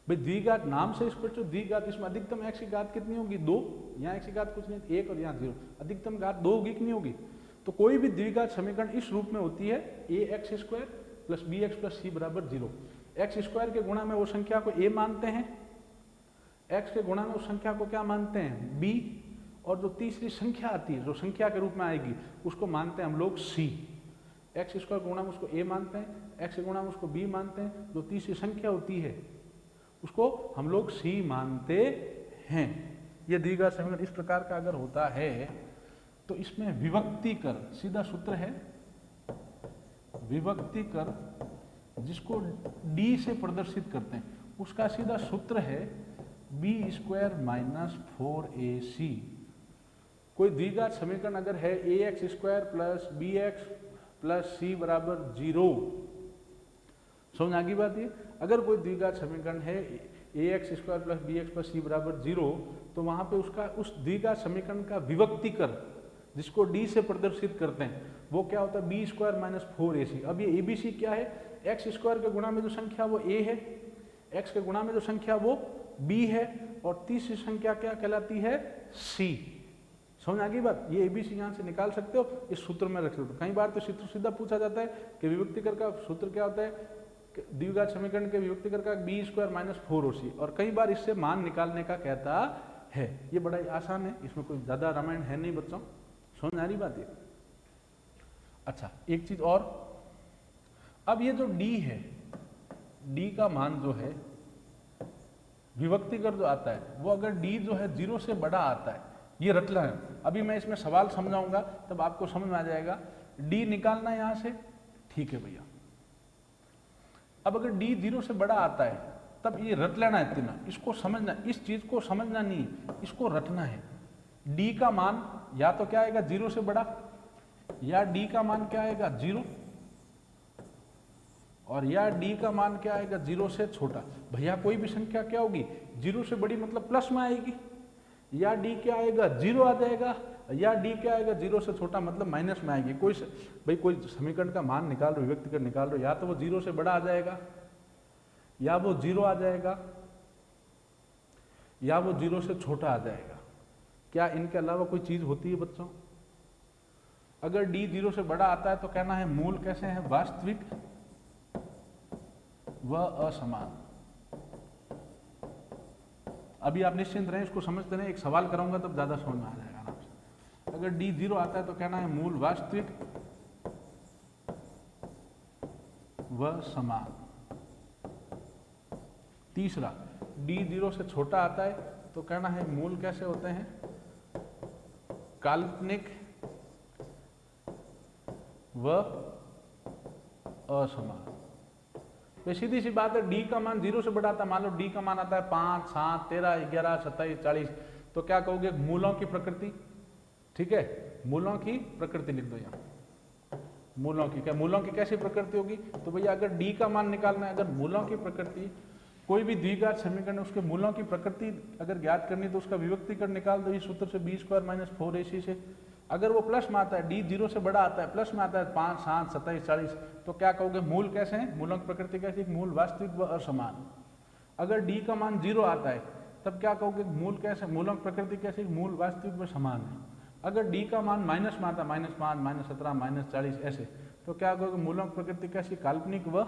भाई द्विघात नाम से स्पष्ट हो, द्विघात, इसमें अधिकतम x की घात कितनी होगी 2, यहाँ x की घात कुछ नहीं 1 और यहाँ 0, अधिकतम घात 2 होगी कि नहीं होगी। तो कोई भी द्विघात समीकरण इस रूप में होती है a x square plus b x plus c बराबर 0। एक्स स्क्वायर के गुणा में वो संख्या को ए मानते हैं, एक्स के गुणा में उस संख्या को क्या मानते हैं बी, और जो तीसरी संख्या आती है जो संख्या के रूप में आएगी उसको मानते हैं हम लोग सी। एक्स स्क्वायर गुणा में उसको ए मानते हैं, एक्स के गुणा में उसको बी मानते हैं, जो तीसरी संख्या होती है उसको हम लोग सी मानते हैं। यह द्विघात समीकरण इस प्रकार का अगर होता है तो इसमें विभक्ति कर सीधा सूत्र है, विभक्ति कर जिसको डी से प्रदर्शित करते हैं उसका सीधा सूत्र है बी स्क्वायर माइनस 4ac। कोई द्विघात समीकरण अगर है a x square plus b x plus c बराबर 0, समझ आ गई बात ये। अगर कोई द्विघात समीकरण है a x square plus b x plus c बराबर 0 तो वहां पे उसका उस द्विघात समीकरण का विभक्ति कर जिसको डी से प्रदर्शित करते हैं वो क्या होता है बी स्क्वायर माइनस 4ac। अब ये एबीसी क्या है, एक्स स्क्वायर के गुणा में जो संख्या वो ए है, एक्स के गुणा में जो संख्या वो बी है, और तीसरी संख्या क्या कहलाती है सी। समझ आ गई बात। ये एबीसी यहाँ से निकाल सकते हो, इस सूत्र में रख सकते हो। कई बार तो सूत्र सीधा पूछा जाता है कि विभक्तिकर का सूत्र क्या होता है, द्विघात समीकरण के विभक्तिकर का बी स्क्वायर माइनस 4ac, और कई बार इससे मान निकालने का कहता है। ये बड़ा ही आसान है, इसमें कोई ज्यादा रामायण है नहीं बच्चों, समझ आ रही बात है। अच्छा एक चीज और, अब ये जो डी है, डी का मान जो है विभक्तिकर जो आता है वो अगर डी जो है 0 से बड़ा आता है, ये रटना है। अभी मैं इसमें सवाल समझाऊंगा तब आपको समझ में आ जाएगा। डी निकालना है यहां से, ठीक है भैया। अब अगर डी 0 से बड़ा आता है तब ये रट लेना है इतना, इसको समझना, इस चीज को समझना नहीं, इसको रटना है। डी का मान या तो क्या आएगा 0 से बड़ा, या डी का मान क्या आएगा 0, और या डी का मान क्या आएगा 0 से छोटा। भैया कोई भी संख्या क्या होगी 0 से बड़ी मतलब प्लस में आएगी, या डी क्या आएगा 0 आ जाएगा, या डी क्या आएगा 0 से छोटा मतलब माइनस में आएगी। भाई कोई समीकरण का मान निकाल रहे हो, विभक्तिकर निकाल रहे हो, या तो वो 0 से बड़ा आ जाएगा, या वो 0 आ जाएगा, या वो 0 से छोटा आ जाएगा। क्या इनके अलावा कोई चीज होती है बच्चों? अगर डी 0 से बड़ा आता है तो कहना है मूल कैसे है, वास्तविक व असमान। अभी आप निश्चिंत रहें, इसको समझते रहें, एक सवाल कराऊंगा तब ज्यादा समझ में आ जाएगा आराम से। अगर डी 0 आता है तो कहना है मूल वास्तविक व समान। तीसरा, डी 0 से छोटा आता है तो कहना है मूल कैसे होते हैं, काल्पनिक व असमान। तो सीधी सी बात है, डी का मान 0 से बड़ा आता है। मान लो डी का मान आता है 5, 7, 13, 11, 27, 40, तो क्या कहोगे मूलों की प्रकृति, ठीक है, मूलों की प्रकृति लिख दो यहाँ। मूलों की क्या, मूलों की कैसी प्रकृति होगी, तो भैया अगर डी का मान निकालना है, अगर मूलों की प्रकृति, कोई भी द्विघात समीकरण उसके मूलों की प्रकृति अगर ज्ञात करनी तो उसका विभक्तिकर निकाल दो इस सूत्र से बी स्क्वायर माइनस 4ac से। अगर वो प्लस में आता है, डी 0 से बड़ा आता है, प्लस में आता है 5, 7, 27, 40, तो क्या कहोगे मूल कैसे हैं, मूलों की प्रकृति कैसी, मूल वास्तविक व असमान। अगर डी का मान 0 आता है तब क्या कहोगे मूल कैसे, मूलों की प्रकृति कैसी, मूल वास्तविक व समान है। अगर डी का मान माइनस में आता है, -5, -17, -40 ऐसे, तो क्या कहोगे मूलों की प्रकृति कैसी, काल्पनिक व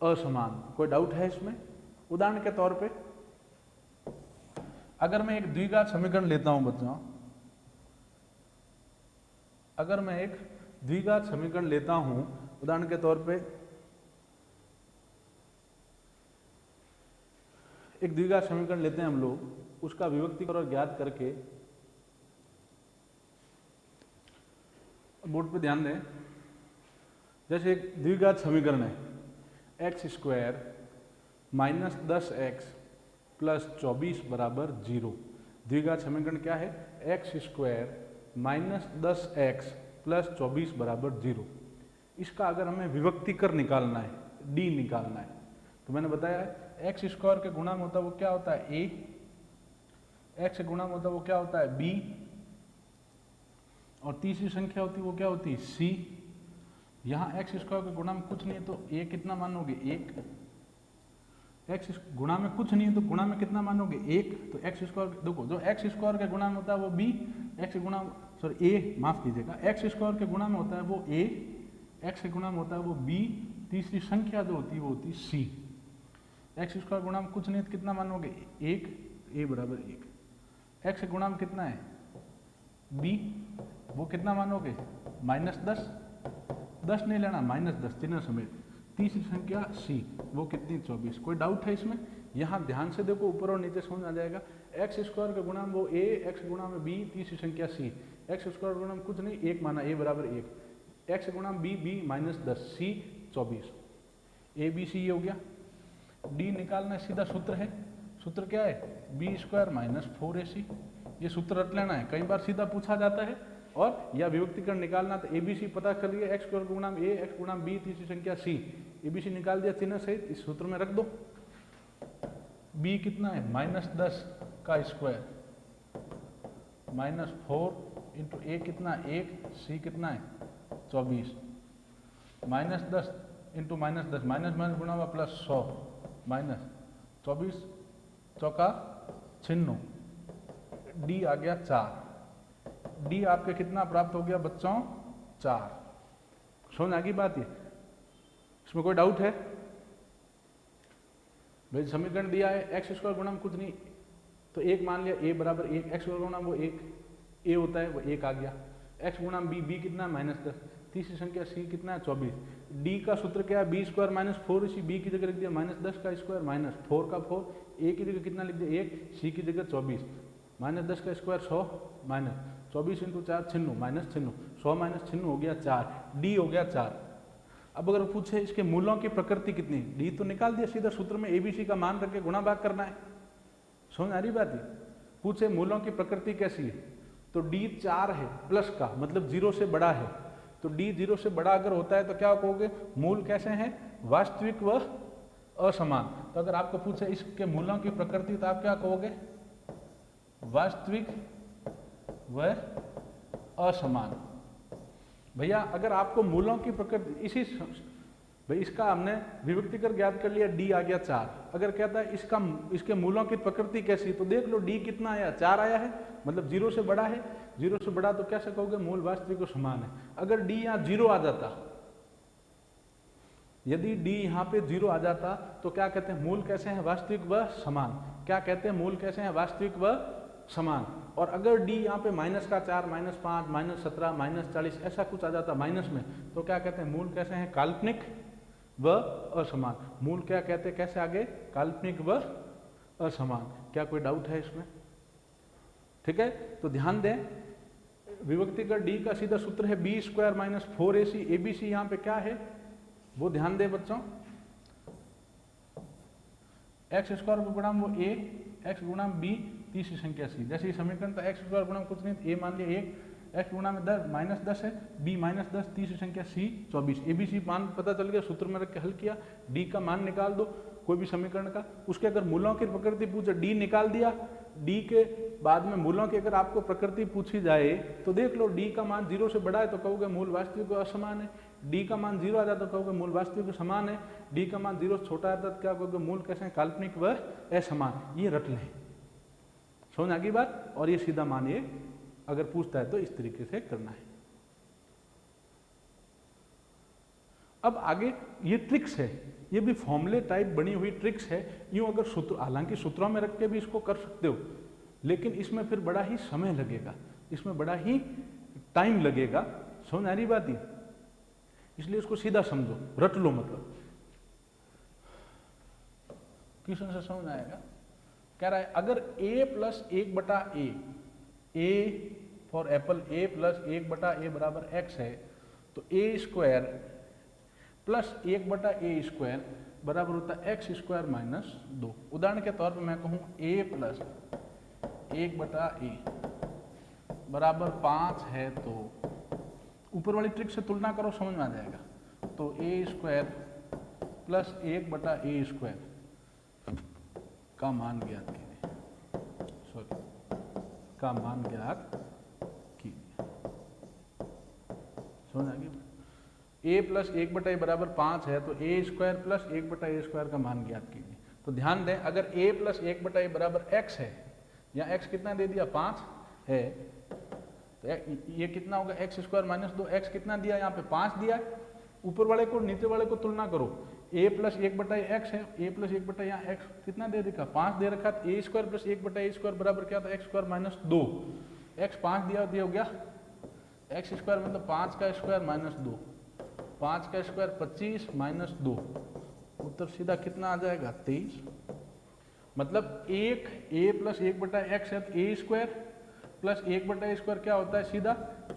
असमान। कोई डाउट है इसमें? उदाहरण के तौर पे अगर मैं एक द्विघात समीकरण लेता हूं बच्चों, अगर मैं एक द्विघात समीकरण लेता हूं उदाहरण के तौर पे, एक द्विघात समीकरण लेते हैं हम लोग, उसका विभक्तिकर और ज्ञात करके, बोर्ड पे ध्यान दें। जैसे एक द्विघात समीकरण है x square minus 10x plus 24 बराबर 0। द्विघात समीकरण क्या है, x square minus 10x plus 24 बराबर 0। इसका अगर हमें विभक्तिकर निकालना है, डी निकालना है, तो मैंने बताया है एक्स स्क्वायर के गुणा में होता है वो क्या होता है a, एक्स के गुणा में होता है वो क्या होता है b, और तीसरी संख्या होती है वो क्या होती है c। यहाँ एक्स स्क्वायर के गुणा में कुछ नहीं है तो a कितना मानोगे 1, एक्स गुणा में कुछ नहीं है तो गुणा में कितना मानोगे 1, तो एक्स स्क्वायर देखो जो एक्स स्क्वायर के गुणा में होता है वो b, एक्स गुणा सॉरी ए माफ कीजिएगा, एक्स स्क्वायर के गुणा में होता है वो ए, एक्स के गुणा में होता है वो बी, तीसरी संख्या जो होती है वो होती है सी। एक्स स्क्वायर गुणा में कुछ नहीं तो कितना मानोगे, एक, ए बराबर एक। एक्स के गुणा में कितना है बी, वो कितना मानोगे -10, 10 नहीं लेना -10 चिन्ह समेत। तीसरी संख्या सी, वो कितनी 24। कोई डाउट है इसमें? यहाँ ध्यान से देखो, ऊपर और नीचे समझ आ जाएगा। एक्स स्क्वायर के गुणा में वो ए, एक्स गुणा में बी, तीसरी संख्या सी। एक्स स्क्वायर गुणा में कुछ नहीं, एक माना, ए बराबर एक। एक्स गुणा में b, b -10, c 24। A b c ये हो गया। डी निकालना सीधा सूत्र है, सूत्र क्या है, बी स्क्वायर -4ac। ये सूत्र रट लेना है, कई बार सीधा पूछा जाता है। और या विभक्तिकरण निकालना तो एबीसी पता कर लिए, एक्स स्क्वायर गुणा में ए, एक्स गुणा में बी, तीसरी संख्या सी। एबीसी निकाल दिया चिन्ह सहित, इस सूत्र में रख दो। बी कितना है -10 का स्क्वायर, -4 इंटू ए कितना 1, सी कितना है 24। -10 इंटू -10, माइनस माइनस गुणा हुआ +100, -24 चौका 96, डी आ गया 4। डी आपके कितना प्राप्त हो गया बच्चों, 4। समझ आ गई बात? ये इसमें कोई डाउट है? भाई समीकरण दिया है, एक्स स्क्वायर गुणा में कुछ नहीं तो एक मान लिया, ए बराबर 1, एक्स स्क्वायर गुणा वो 1, ए होता है वो 1 आ गया। एक्स गुणा बी, बी कितना -10, तीसरी संख्या सी कितना है 24। डी का सूत्र क्या है, बी स्क्वायर -4, इसी बी की जगह लिख दिया -10 का स्क्वायर, -4 का 4, ए की जगह कितना लिख दिया 1, सी की जगह 24। -10 का स्क्वायर 100, -24 इंटू 4 96, -96, 100 -96 हो गया 4, डी हो गया 4। अब अगर पूछे इसके मूलों की प्रकृति कितनी, डी तो निकाल दिया सीधा सूत्र में, एबीसी का मान रख के गुणा भाग करना है। समझ आ रही बात है? पूछे मूलों की प्रकृति कैसी है, तो डी 4 है प्लस का, मतलब 0 से बड़ा है। तो डी 0 से बड़ा अगर होता है तो क्या कहोगे, मूल कैसे हैं, वास्तविक व असमान। तो अगर आपको पूछे इसके मूलों की प्रकृति तो आप क्या कहोगे, वास्तविक व असमान। भैया अगर आपको मूलों की प्रकृति इसी भाई इसका हमने विभक्तिकर ज्ञात कर लिया, डी आ गया 4। अगर कहता है इसके मूलों की प्रकृति कैसी, तो देख लो डी कितना आया, 4 आया है, मतलब 0 से बड़ा है। 0 से बड़ा तो कैसे कहोगे, मूल वास्तविक को समान है। अगर डी यहाँ 0 आ जाता, यदि डी यहाँ पे 0 आ जाता तो क्या कहते हैं, मूल कैसे हैं, वास्तविक व समान। क्या कहते हैं, मूल कैसे हैं, वास्तविक व समान। और अगर डी यहाँ पे -4, -5, -17, -40 ऐसा कुछ आ जाता माइनस में, तो क्या कहते हैं, मूल कैसे हैं, काल्पनिक व असमान। मूल क्या कहते हैं, कैसे आगे, काल्पनिक व असमान। क्या कोई डाउट है इसमें? ठीक है, तो ध्यान दें, विभक्तिकर डी का सीधा सूत्र है बी स्क्वायर -4ac। एबीसी यहाँ पे क्या है वो ध्यान दें बच्चों, एक्स स्क्वायर गुणा वो ए, एक्स गुणा बी, तीसरी संख्या सी। जैसे ये समीकरण था, एक्स स्क्वायर गुणा कुछ नहीं, ए मान लिया 1, एक्स गुणा में -10 है, बी -10, तीसरी संख्या सी 24। एबीसी मान पता चल गया, सूत्र में रख के हल किया, डी का मान निकाल दो कोई भी समीकरण का। उसके अगर मूलों की प्रकृति पूछे, डी निकाल दिया, डी के बाद में मूलों की अगर आपको प्रकृति पूछी जाए तो देख लो, डी का मान 0 से बड़ा है तो कहोगे मूल वास्तविक को असमान है। डी का मान 0 आ जाता तो कहोगे मूल वास्तविक को समान है। डी का मान 0 से छोटा आता तो क्या कहोगे, मूल कैसे हैं, काल्पनिक व असमान। ये रट लें, समझ आ गई बात? और ये सीधा मान ये अगर पूछता है तो इस तरीके से करना है। अब आगे ये ट्रिक्स है, ये भी फॉर्मूले टाइप बनी हुई ट्रिक्स है। यूं अगर सूत्र, हालांकि सूत्रों में रख के भी इसको कर सकते हो, लेकिन इसमें फिर बड़ा ही समय लगेगा, इसमें बड़ा ही टाइम लगेगा। समझ आ रही बात ही? इसलिए इसको सीधा समझो, रट लो, मतलब क्वेश्चन से समझ आएगा। कह रहा है अगर a + 1/a, a for Apple, a + 1/a बराबर x है, तो a स्क्वायर प्लस 1/a² बराबर होता है x² - 2। उदाहरण के तौर पर मैं कहूँ a + 1/a बराबर 5 है, तो ऊपर वाली ट्रिक से तुलना करो, समझ में आ जाएगा। तो a² + 1/a² का मान ज्ञात कीजिए, का मान ज्ञात कीजिए। समझ आ गई? a + 1/a बराबर 5 है, तो a² + 1/a² का मान ज्ञात कीजिए। तो ध्यान दें, अगर a + 1/a बराबर x है, या x कितना दे दिया 5 है, तो ये कितना होगा एक्स स्क्वायर माइनस 2, एक्स कितना दिया यहाँ पे 5 दिया है, ऊपर वाले को नीचे वाले को तुलना करो, a प्लस 1/x है, a प्लस 1 यहाँ एक्स कितना दे रखा 5 दे रखा, ए स्क्वायर प्लस 1/a स्क्वायर बराबर क्या था एक्स स्क्वायर माइनस 2, एक्स 5 दिया हो गया एक्स स्क्वायर मतलब 5 का स्क्वायर माइनस 2, 5 का स्क्वायर 25 माइनस 2, उत्तर सीधा कितना आ जाएगा 23। मतलब एक a प्लस 1/x है तो a square plus 1/a square क्या होता है सीधा,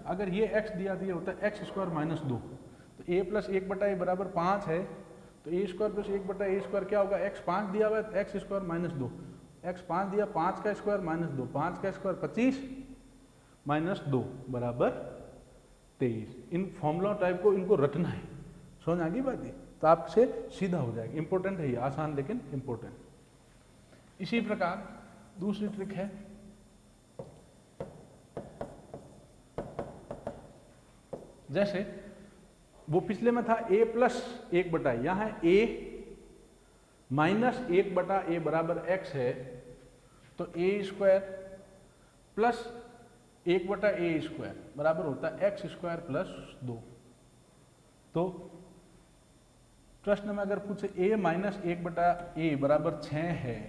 अगर ये x दिया होता है एक्स स्क्वायर माइनस 2, तो a प्लस 1/a बराबर 5 है, तो a square plus 1/a square क्या होगा, x 5 दिया हुआ है तो एक्स स्क्वायर माइनस 2, x 5 दिया 5 का स्क्वायर माइनस 2, 5 का स्क्वायर 25 माइनस 2 बराबर 23। इन फॉर्मूला टाइप को इनको रटना है, समझ आ गई बात है, तो आपसे सीधा हो जाएगा। इंपॉर्टेंट है ये, आसान लेकिन इंपॉर्टेंट। इसी प्रकार दूसरी ट्रिक है, जैसे वो पिछले में था a प्लस 1/a, यहाँ है a माइनस 1/a बराबर x है, तो a square plus 1/a square बराबर होता है एक्स स्क्वायर प्लस 2। तो प्रश्न में अगर पूछे a माइनस 1/a बराबर 6 है,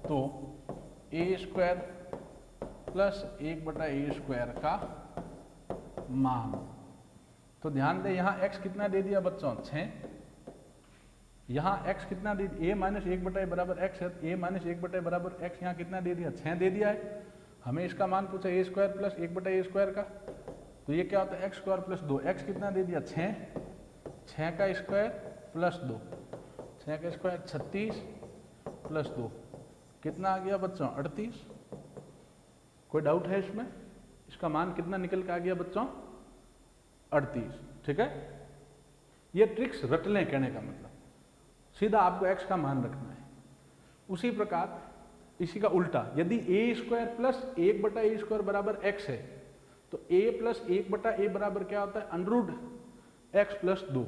तो a square plus 1/a square का मान, तो ध्यान दे यहाँ x कितना दे दिया बच्चों 6, यहाँ x कितना दे दिया, a माइनस 1/a बराबर x है, तो a माइनस 1/a बराबर x यहाँ कितना दे दिया 6 दे दिया है। हमें इसका मान पूछा a square plus 1/a square का, तो ये क्या होता है एक्स स्क्वायर प्लस 2, x कितना दे दिया 6 का स्क्वायर प्लस 2, 6 का स्क्वायर 36 प्लस 2 कितना आ गया बच्चों 38। कोई डाउट है इसमें, इसका मान कितना निकल के आ गया बच्चों 38। ठीक है, ये ट्रिक्स रट लें, कहने का मतलब सीधा आपको x का मान रखना है। उसी प्रकार इसी का उल्टा, यदि a square plus 1/a square बराबर x है, तो a प्लस 1/a बराबर क्या होता है अंडररूट x प्लस 2।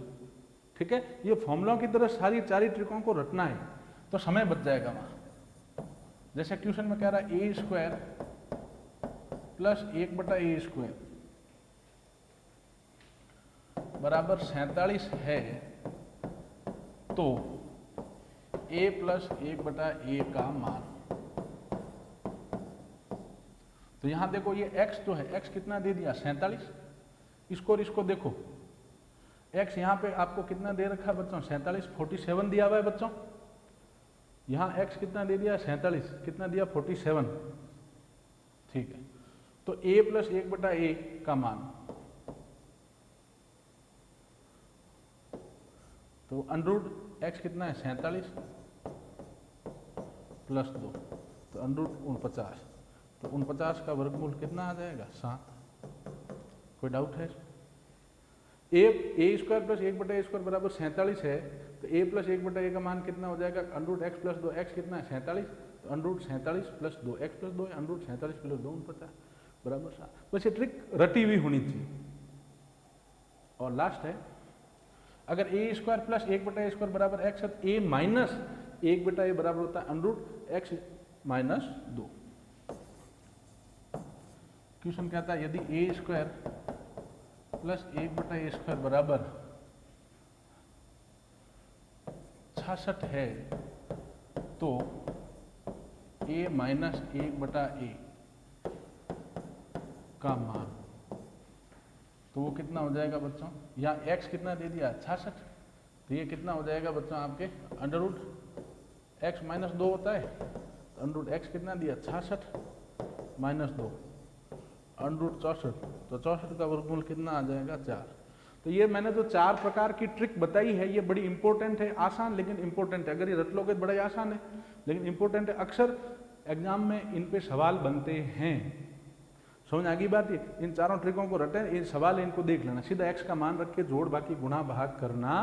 ठीक है, ये फॉर्मूला की तरह सारी चारी ट्रिकों को रटना है, तो समय बच जाएगा वहां। जैसे ट्यूशन में कह रहा है a square plus 1/a square बराबर 47 है, तो a प्लस 1/a का मान, तो यहां देखो ये x जो है x कितना दे दिया 47, इसको और इसको देखो, x यहां पे आपको कितना दे रखा है बच्चों 47, 47 दिया हुआ है बच्चों, यहां x कितना दे दिया 47, कितना दिया 47। ठीक है, तो a प्लस 1/a का मान, तो अंडररूट x कितना है 47 प्लस 2, तो अंडररूट 49, तो 49 का वर्गमूल कितना आ जाएगा 7। कोई डाउट है? a square plus 1/a square बराबर 47 है, तो a प्लस 1/a का मान कितना हो जाएगा अंडररूट x प्लस 2, x कितना है 47, तो under root 47 plus 2, x plus 2 under root 47 plus 2 49 बराबर 7। बस ये ट्रिक रटी हुई होनी चाहिए। और लास्ट है, अगर a square plus 1/a square बराबर x है, तो a माइनस 1/a बराबर होता है अंडररूट x माइनस 2। क्वेश्चन कहता है यदि a square plus 1/a square बराबर 66 है, तो a माइनस 1/a का मान, तो वो कितना हो जाएगा बच्चों, यहाँ x कितना दे दिया 66, तो ये कितना हो जाएगा बच्चों आपके अंडररूट x माइनस 2 होता है, तो अंडररूट x कितना दिया 66 माइनस 2 अंडररूट 64, तो 64 का वर्गमूल कितना आ जाएगा 4। तो ये मैंने जो 4 प्रकार की ट्रिक बताई है, ये बड़ी इंपॉर्टेंट है, आसान लेकिन इंपॉर्टेंट है। अगर ये रट लोगे तो बड़ा ही आसान है, लेकिन इंपॉर्टेंट है, अक्सर एग्जाम में इन पे सवाल बनते हैं। समझ आ गई बात? ये इन चारों ट्रिकों को रटे, ये सवाल है, इनको देख लेना, सीधा x का मान रख के जोड़ बाकी गुणा भाग करना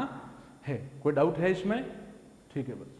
है। कोई डाउट है इसमें? ठीक है बस।